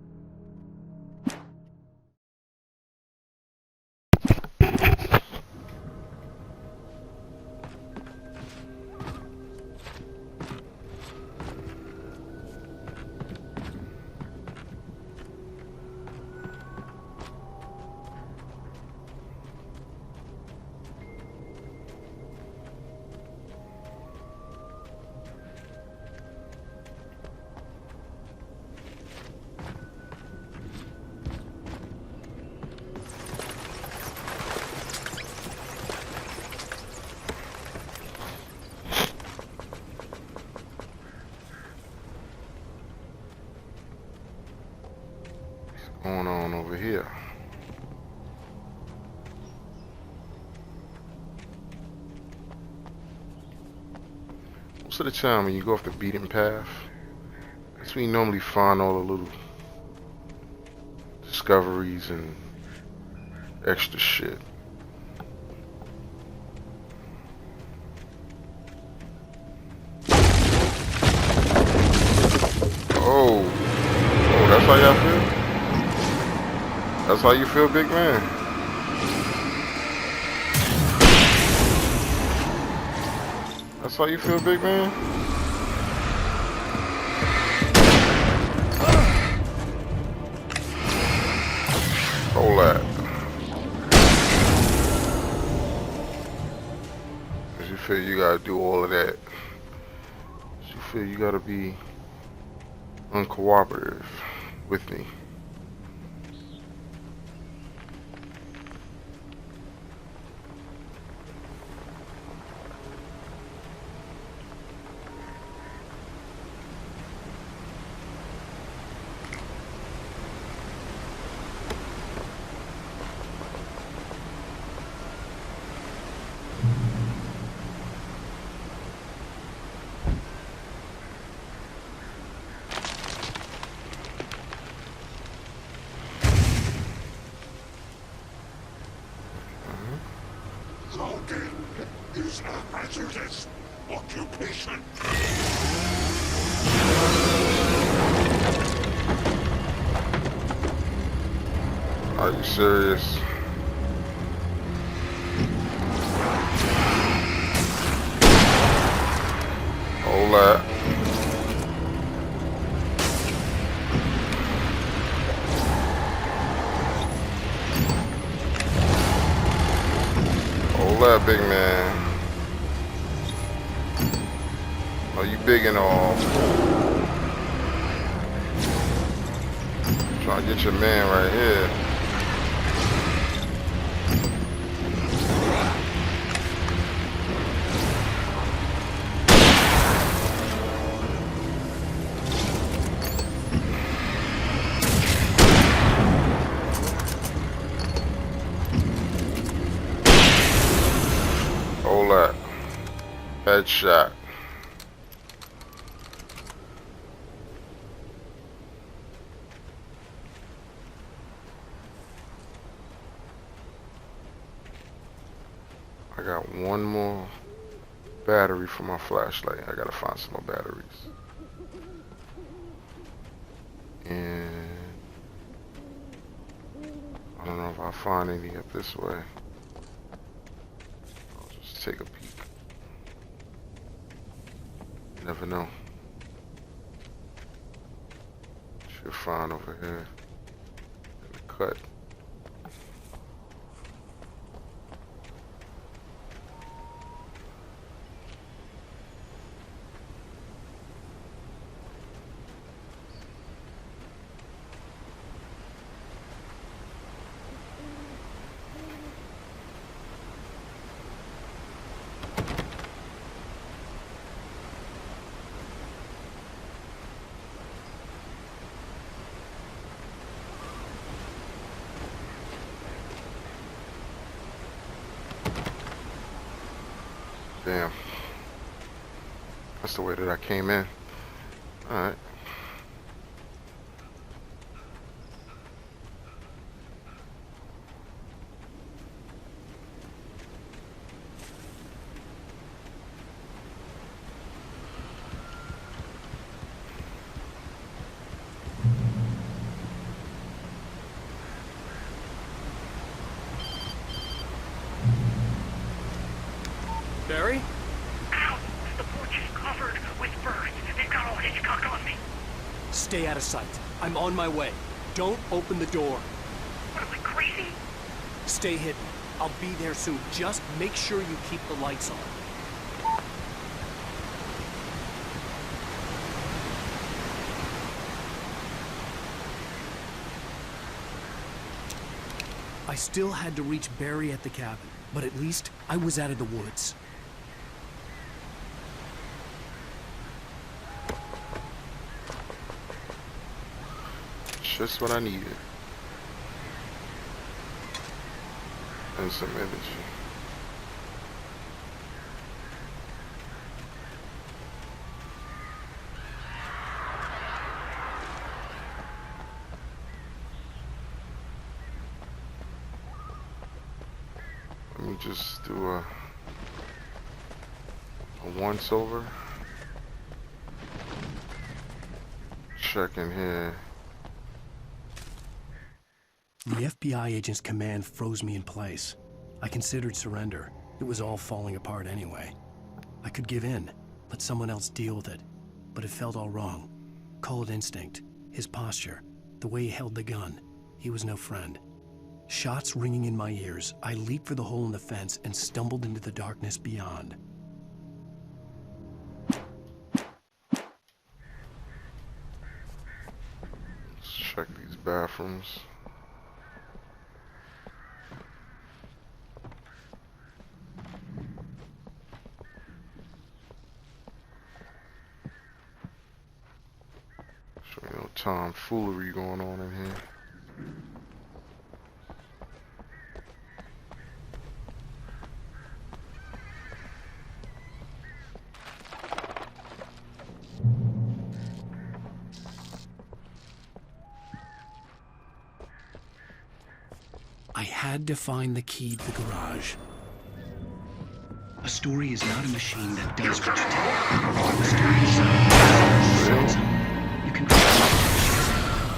Going on over here? Most of the time when you go off the beaten path, that's when you normally find all the little discoveries and extra shit. Oh, that's how y'all feel? That's how you feel, big man? That's how you feel, big man? Hold that. Cause you feel you gotta do all of that. You feel you gotta be uncooperative with me. is a hazardous occupation. Are you serious? Hold that. Hold that, big man. Oh, you big and all. Trying to get your man right here. Hold that. Headshot. I got one more battery for my flashlight. I gotta find some more batteries. And I don't know if I'll find any up this way. I'll just take a peek. Never know. Should find over here in the cut. Damn. That's the way that I came in. Alright. Barry? Ow! The porch is covered with birds. They've got all Hitchcock on me. Stay out of sight. I'm on my way. Don't open the door. What, am I crazy? Stay hidden. I'll be there soon. Just make sure you keep the lights on. I still had to reach Barry at the cabin, but at least I was out of the woods. Just what I needed. And some energy. Let me just do a once over. Check in here. The FBI agent's command froze me in place. I considered surrender. It was all falling apart anyway. I could give in, let someone else deal with it. But it felt all wrong. Call it instinct. His posture. The way he held the gun. He was no friend. Shots ringing in my ears, I leaped for the hole in the fence and stumbled into the darkness beyond. Let's check these bathrooms. No tomfoolery going on in here. I had to find the key to the garage. A story is not a machine that does what you tell it. A story is something. You can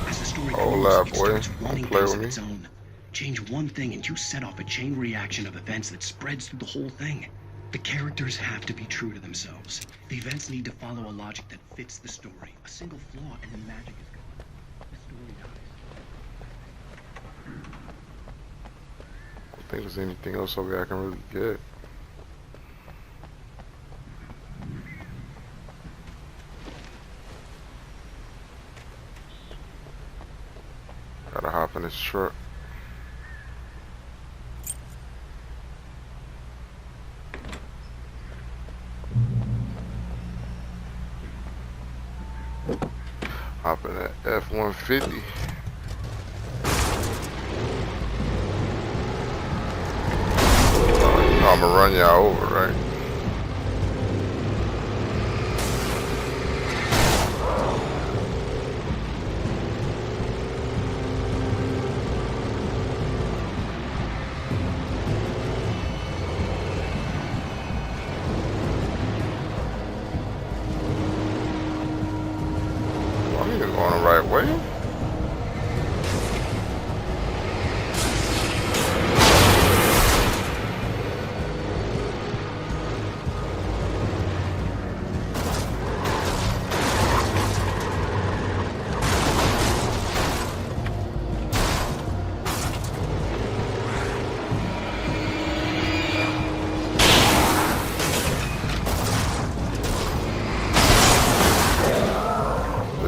as the story goes, it starts running things of its own. Change one thing and you set off a chain reaction of events that spreads through the whole thing. The characters have to be true to themselves. The events need to follow a logic that fits the story. A single flaw and the magic is gone. The story dies. I don't think there's anything else over here I can really get. Gotta hop in this truck. Hop in that F-150. I'm gonna run y'all over, right? I'm even going the right way.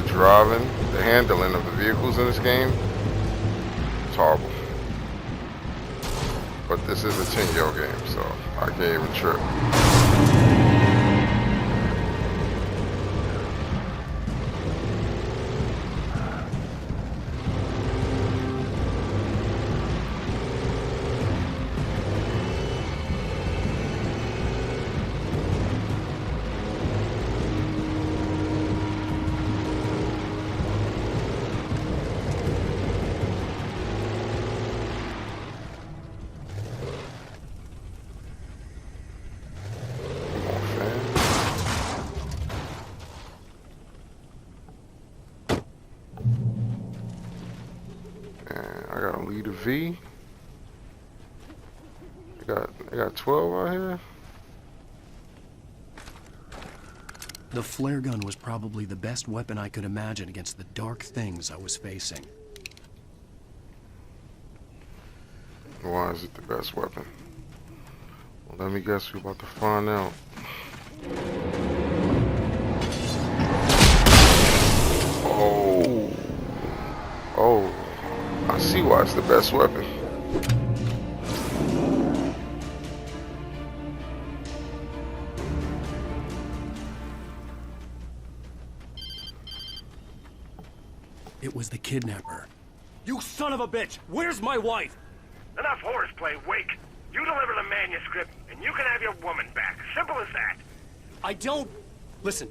Driving, the handling of the vehicles in this game, it's horrible. But this is a 10-year-old game, so I can't even trip. I got a leader V. I got 12 out here. The flare gun was probably the best weapon I could imagine against the dark things I was facing. Why is it the best weapon? Well, let me guess, we're about to find out. Oh, I see why it's the best weapon. It was the kidnapper. You son of a bitch! Where's my wife? Enough horseplay, Wake. You deliver the manuscript, and you can have your woman back. Simple as that. I don't... Listen.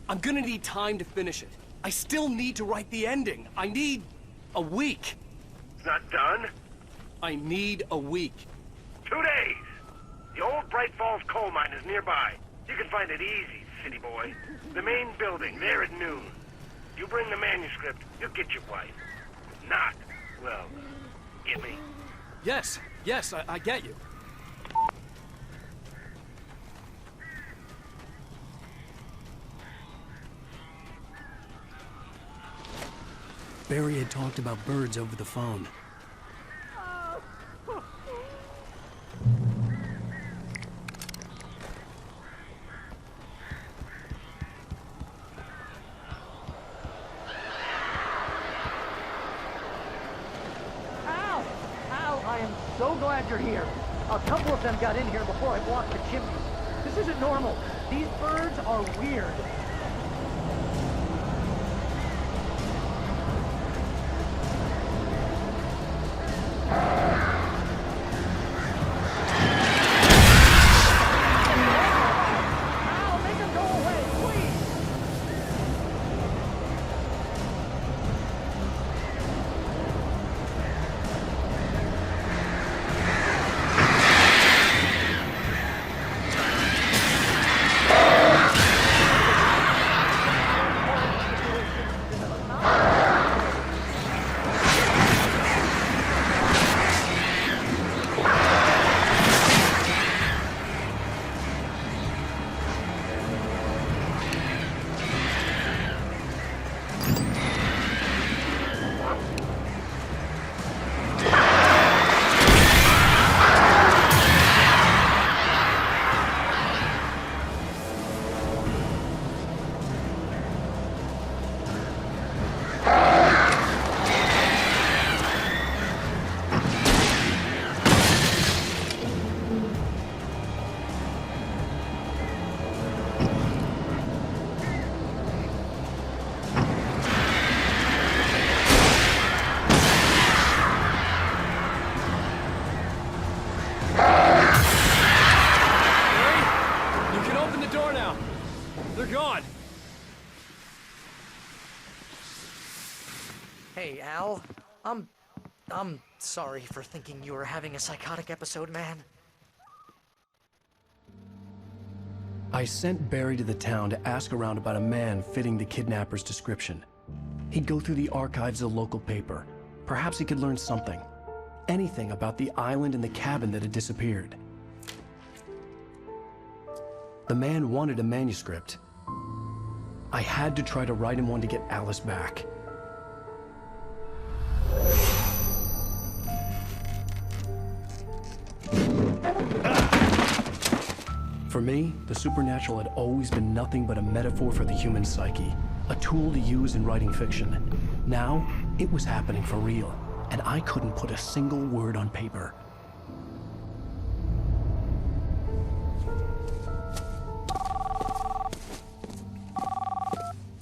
I'm gonna need time to finish it. I still need to write the ending. I need a week. It's not done? I need a week. 2 days. The old Bright Falls coal mine is nearby. You can find it easy, city boy. The main building, there at noon. You bring the manuscript, you'll get your wife. If not, well, get me? Yes, I get you. Barry had talked about birds over the phone. Al, I am so glad you're here. A couple of them got in here before I blocked the chimneys. This isn't normal. These birds are weird. Al. I'm sorry for thinking you were having a psychotic episode, man. I sent Barry to the town to ask around about a man fitting the kidnapper's description. He'd go through the archives of the local paper. Perhaps he could learn something. Anything about the island and the cabin that had disappeared. The man wanted a manuscript. I had to try to write him one to get Alice back. For me, the supernatural had always been nothing but a metaphor for the human psyche, a tool to use in writing fiction. Now, it was happening for real, and I couldn't put a single word on paper.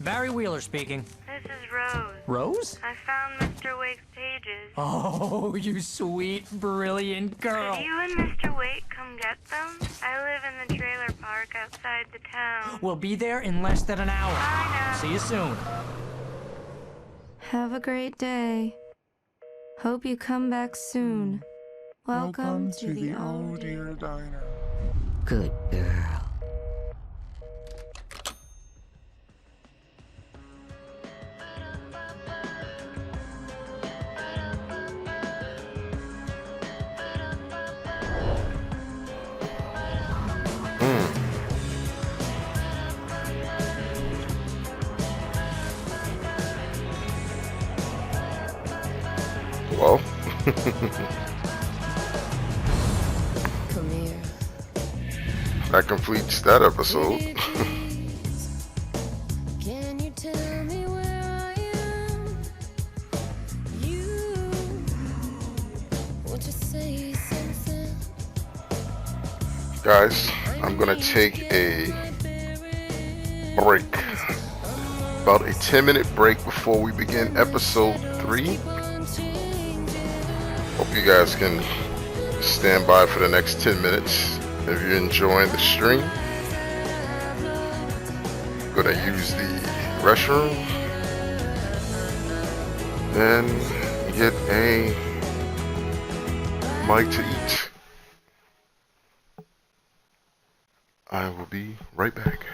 Barry Wheeler speaking. This is Rose. Rose? I found Mr. Wake's pages. Oh, you sweet, brilliant girl. Could you and Mr. Wake come get them? I live in the trailer park outside the town. We'll be there in less than an hour. Bye now. See you soon. Have a great day. Hope you come back soon. Welcome to the Oh Dear Diner. Good girl. Well, Come here. that completes that episode. Can you tell me where I am? You won't you say something? Guys, I'm gonna take a break. About a 10-minute break before we begin episode 3. Hope you guys can stand by for the next 10 minutes. If you're enjoying the stream, I'm gonna use the restroom and get a bite to eat. I will be right back.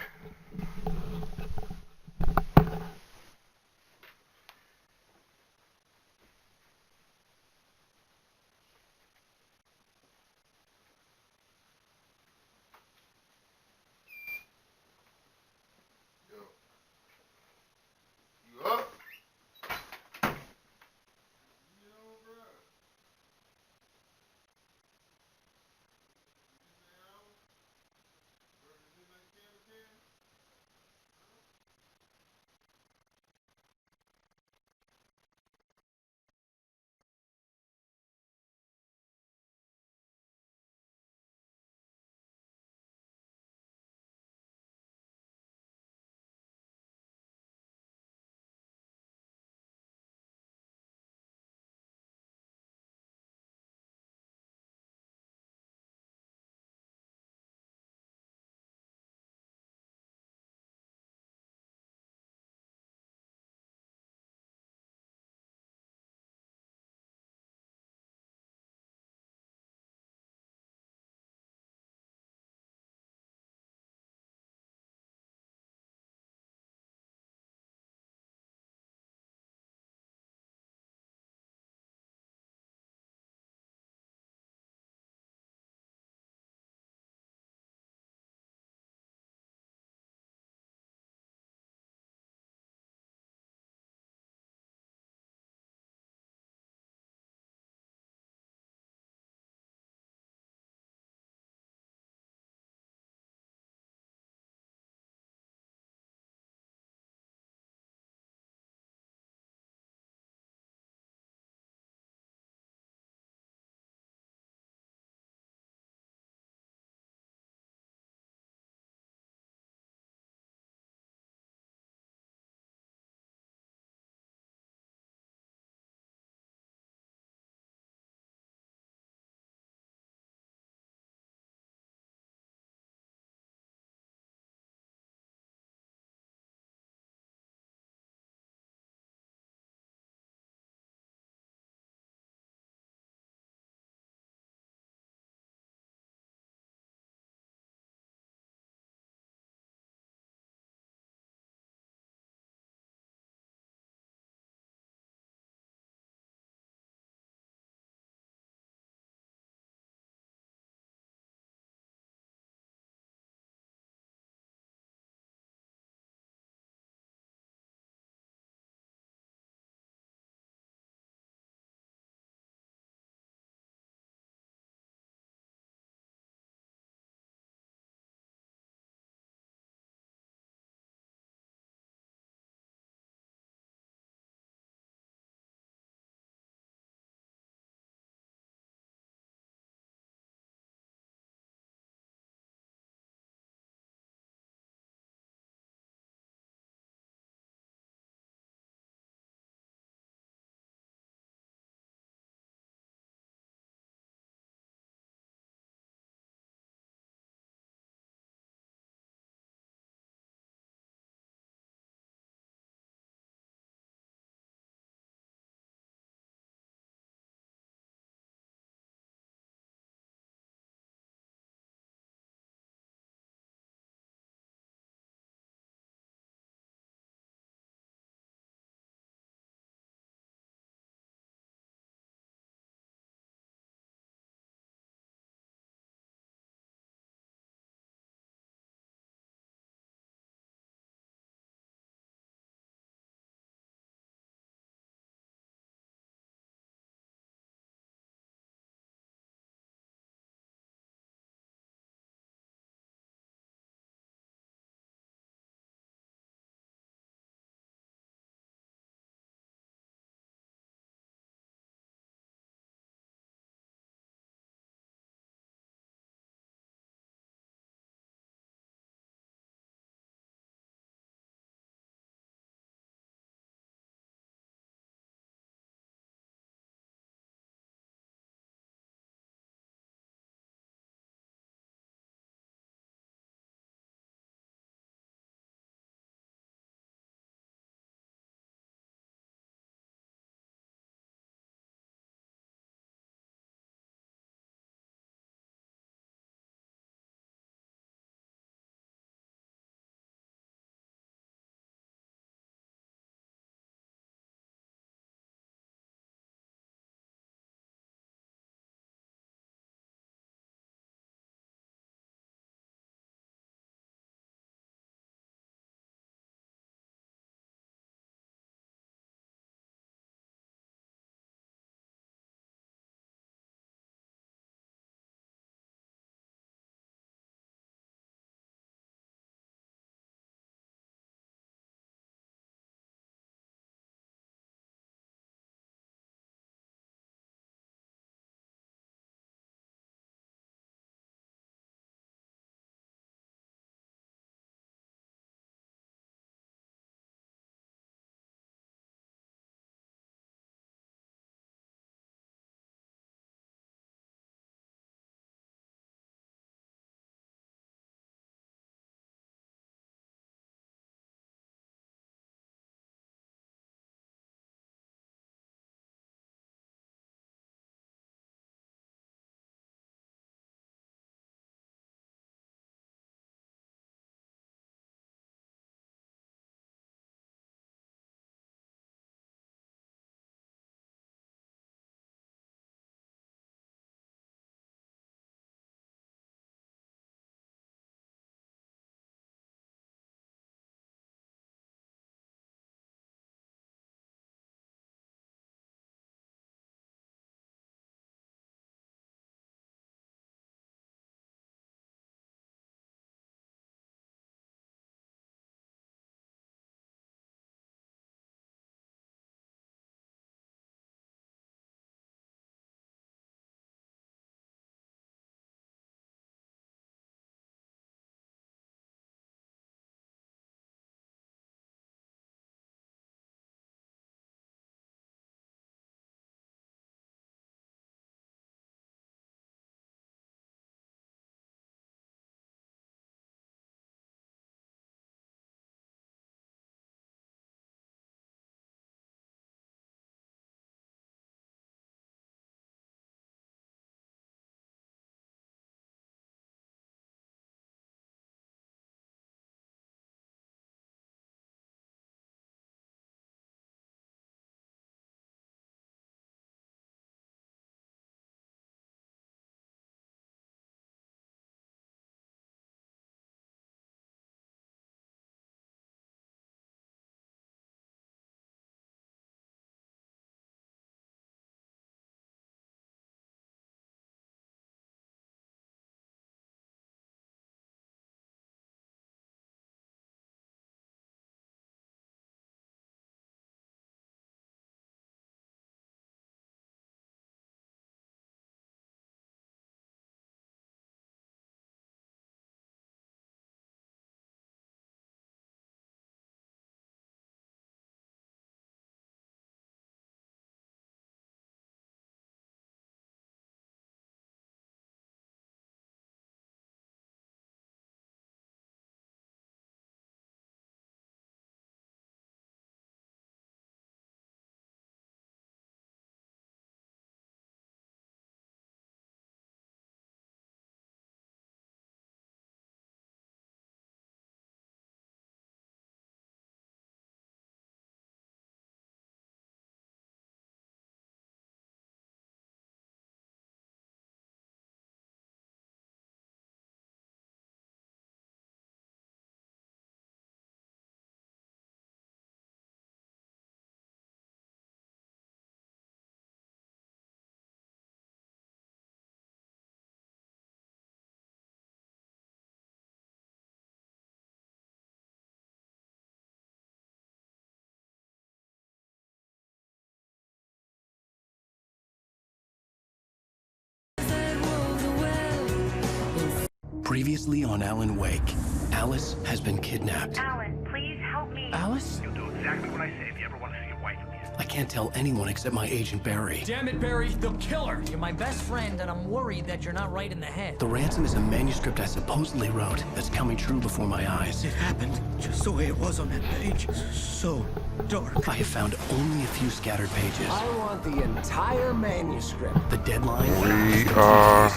Previously on Alan Wake, Alice has been kidnapped. Alan, please help me. Alice? You'll do exactly what I say if you ever want to see your wife again. I can't tell anyone except my agent Barry. Damn it, Barry, they'll kill her. You're my best friend, and I'm worried that you're not right in the head. The ransom is a manuscript I supposedly wrote that's coming true before my eyes. It happened just the way it was on that page. So dark. I have found only a few scattered pages. I want the entire manuscript. The deadline? We are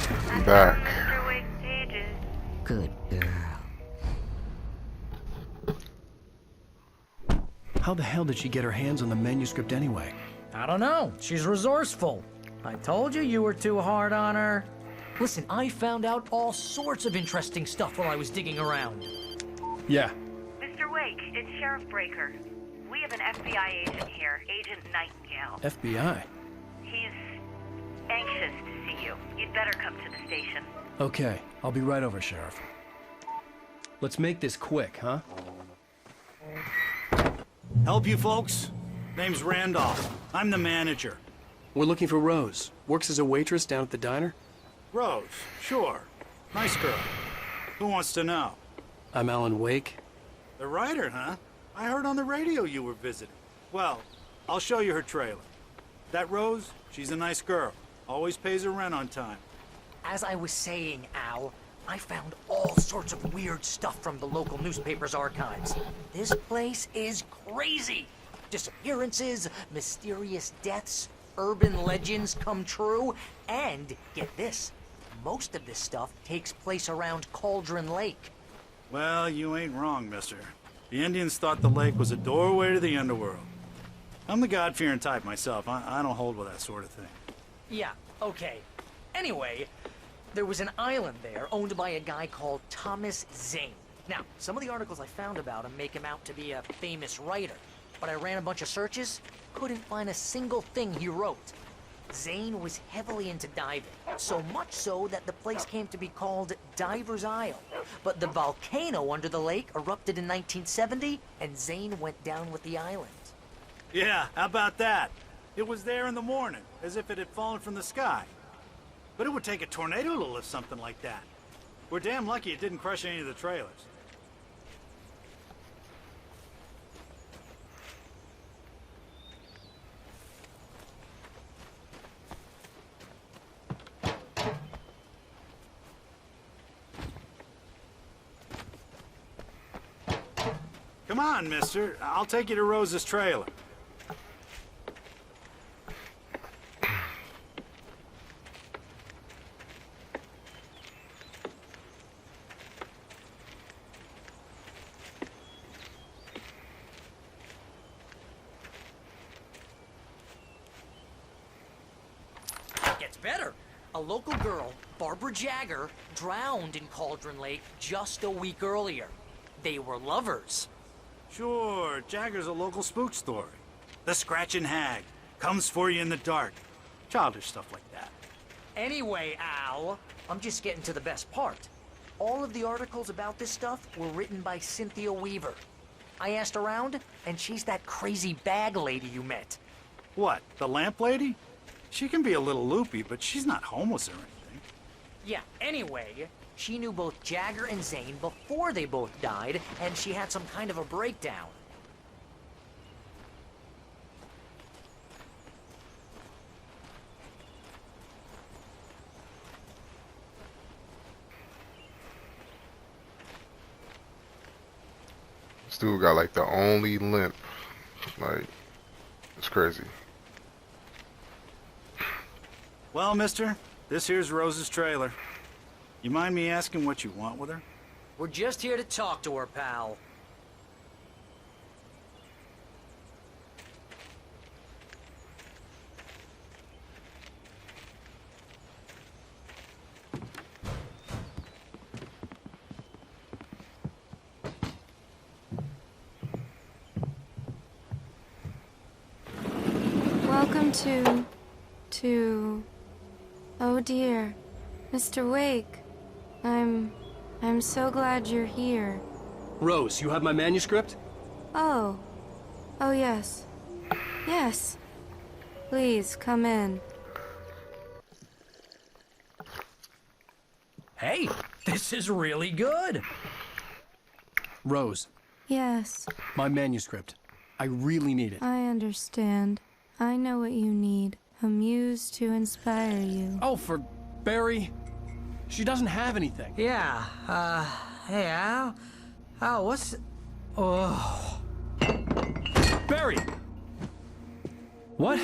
back. Mr. Wake's pages. Good girl. How the hell did she get her hands on the manuscript anyway? I don't know. She's resourceful. I told you you were too hard on her. Listen, I found out all sorts of interesting stuff while I was digging around. Yeah. Mr. Wake, it's Sheriff Breaker. We have an FBI agent here, Agent Nightingale. FBI? He's anxious to see you. You'd better come to the station. Okay, I'll be right over, Sheriff. Let's make this quick, huh? Help you folks? Name's Randolph. I'm the manager. We're looking for Rose. Works as a waitress down at the diner. Rose, sure. Nice girl. Who wants to know? I'm Alan Wake. The writer, huh? I heard on the radio you were visiting. Well, I'll show you her trailer. That Rose, she's a nice girl. Always pays her rent on time. As I was saying, Al, I found all sorts of weird stuff from the local newspaper's archives. This place is crazy. Disappearances, mysterious deaths, urban legends come true, and get this, most of this stuff takes place around Cauldron Lake. Well, you ain't wrong, mister. The Indians thought the lake was a doorway to the underworld. I'm the God-fearing type myself. I don't hold with that sort of thing. Yeah, okay. Anyway, there was an island there owned by a guy called Thomas Zane. Now, some of the articles I found about him make him out to be a famous writer, but I ran a bunch of searches, couldn't find a single thing he wrote. Zane was heavily into diving, so much so that the place came to be called Diver's Isle. But the volcano under the lake erupted in 1970, and Zane went down with the island. Yeah, how about that? It was there in the morning, as if it had fallen from the sky. But it would take a tornado to lift something like that. We're damn lucky it didn't crush any of the trailers. Come on, mister. I'll take you to Rose's trailer. Gets better. A local girl, Barbara Jagger, drowned in Cauldron Lake just a week earlier. They were lovers. Sure, Jagger's a local spook story. The Scratching Hag comes for you in the dark. Childish stuff like that. Anyway, Al, I'm just getting to the best part. All of the articles about this stuff were written by Cynthia Weaver. I asked around, and she's that crazy bag lady you met. What, the lamp lady? She can be a little loopy, but she's not homeless or anything. Yeah, anyway, she knew both Jagger and Zane before they both died, and she had some kind of a breakdown. This dude got like the only limp. Like, it's crazy. Well, mister, this here's Rose's trailer. You mind me asking what you want with her? We're just here to talk to her, pal. Welcome to... Oh dear. Mr. Wake. I'm so glad you're here. Rose, you have my manuscript? Oh. Oh, yes. Yes. Please, come in. Hey, This is really good. Rose, Yes, my manuscript. I really need it. I understand. I know what you need. A muse to inspire you. Oh, for Barry. She doesn't have anything. Yeah, hey, Al, what's... Oh. Barry! What?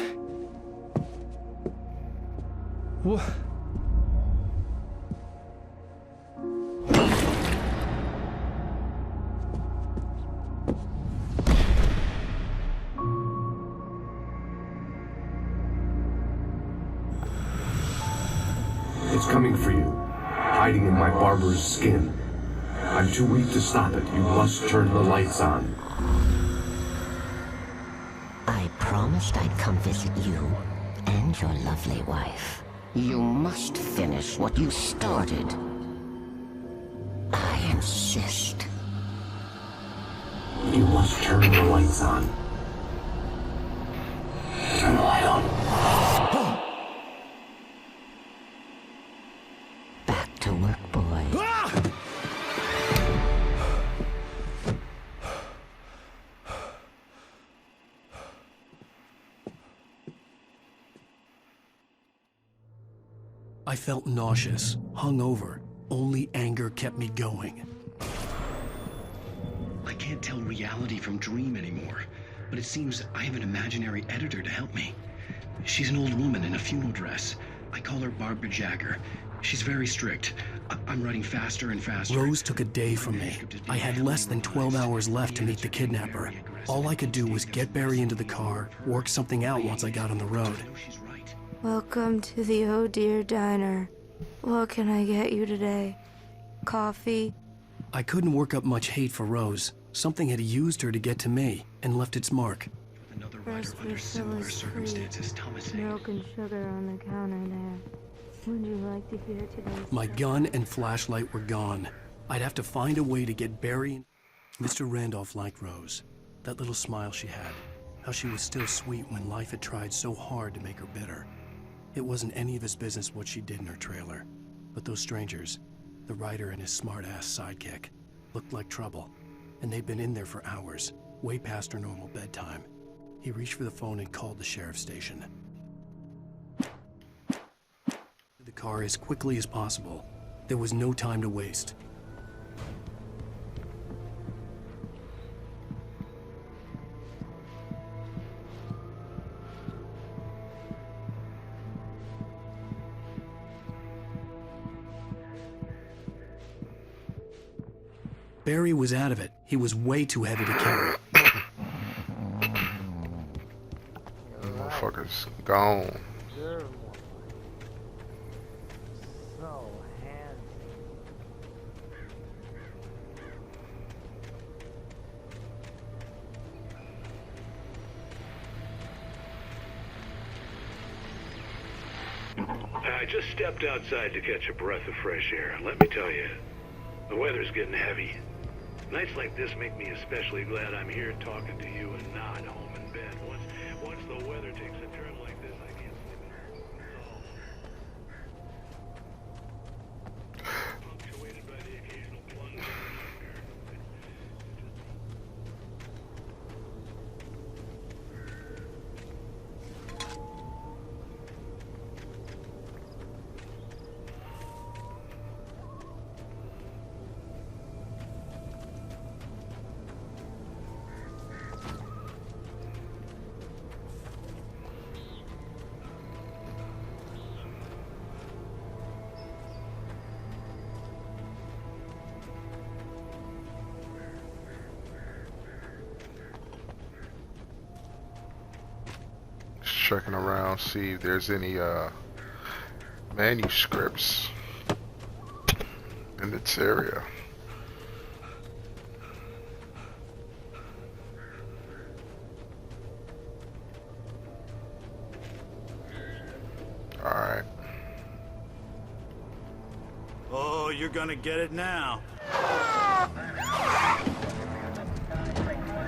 What? It's coming for you, hiding in my barber's skin. I'm too weak to stop it. You must turn the lights on. I promised I'd come visit you and your lovely wife. You must finish what you started. I insist. You must turn the lights on. Turn the light on. Back to work, boys. I felt nauseous, hungover. Only anger kept me going. I can't tell reality from dream anymore, but it seems I have an imaginary editor to help me. She's an old woman in a funeral dress. I call her Barbara Jagger. She's very strict. I'm writing faster and faster. Rose took a day from me. I had less than 12 hours left to meet the kidnapper. All I could do was get Barry into the car, work something out once I got on the road. Welcome to the Oh Dear Diner. What can I get you today? Coffee? I couldn't work up much hate for Rose. Something had used her to get to me and left its mark. Another writer under similar circumstances, Thomas. Milk and sugar on the counter there. Would you like to hear today's... My gun and flashlight were gone. I'd have to find a way to get Barry and... Mr. Randolph liked Rose. That little smile she had. How she was still sweet when life had tried so hard to make her bitter. It wasn't any of his business what she did in her trailer. But those strangers, the writer and his smart-ass sidekick, looked like trouble. And they'd been in there for hours, way past her normal bedtime. He reached for the phone and called the sheriff's station. The car as quickly as possible. There was no time to waste. Barry was out of it. He was way too heavy to carry. Motherfucker's gone. I just stepped outside to catch a breath of fresh air. Let me tell you, the weather's getting heavy. Nights like this make me especially glad I'm here talking to you and not home in bed. Once the weather takes a turn like this, I can't sleep. Punctuated by the occasional plunge. Checking around, see if there's any manuscripts in this area. Alright. Oh, you're gonna get it now.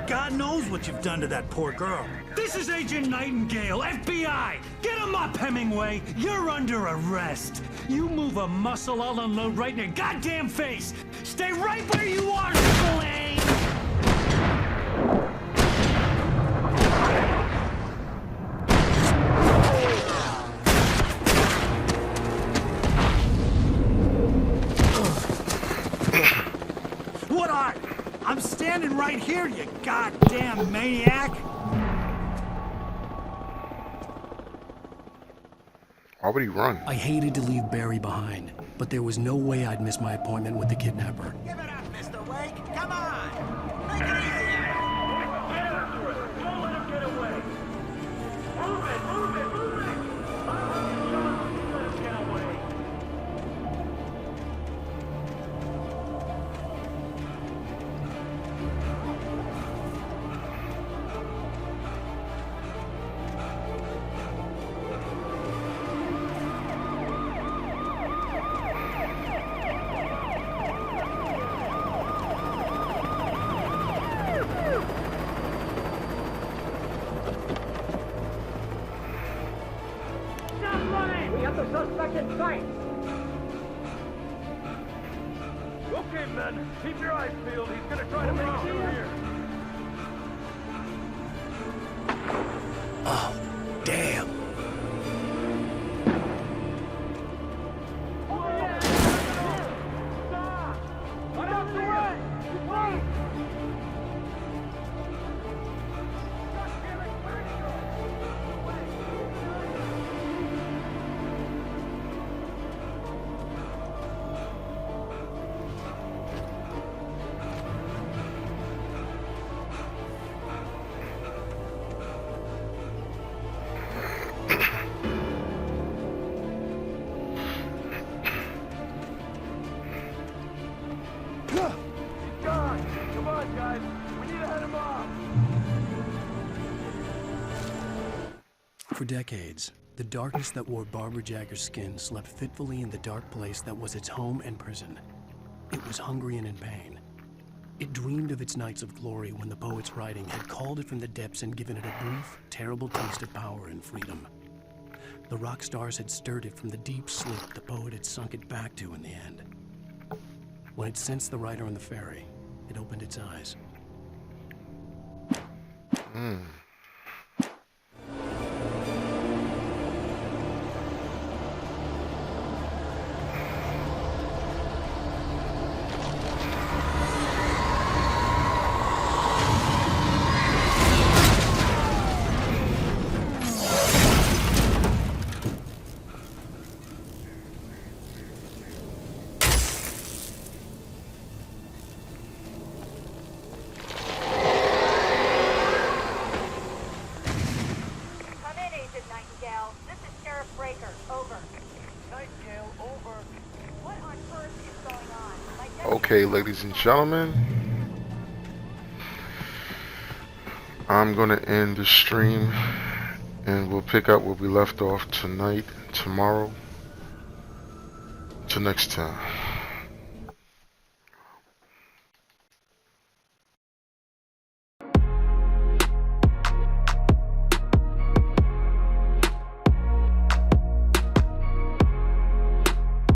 God knows what you've done to that poor girl. This is Agent Nightingale, FBI! Get Get him up, Hemingway! You're under arrest! You move a muscle, I'll unload right in your goddamn face! Stay right where you are, Spillane! What are? I'm standing right here, you goddamn maniac! Why would he run? I hated to leave Barry behind, but there was no way I'd miss my appointment with the kidnapper. Give it up, Mr. Wake. Come on. Make it easy. Get after it. Don't let him get away. Move it, move it, move it. Let him get away. We have the suspect in sight. Okay, men. Keep your eyes peeled. He's gonna try to make it through here. Oh, damn. He's gone. Come on, guys. We need to head him off. For decades, the darkness that wore Barbara Jagger's skin slept fitfully in the dark place that was its home and prison. It was hungry and in pain. It dreamed of its nights of glory when the poet's writing had called it from the depths and given it a brief, terrible taste of power and freedom. The rock stars had stirred it from the deep sleep the poet had sunk it back to in the end. When it sensed the writer on the ferry, it opened its eyes. Okay, ladies and gentlemen, I'm going to end the stream and we'll pick up where we left off tonight, tomorrow. Till next time.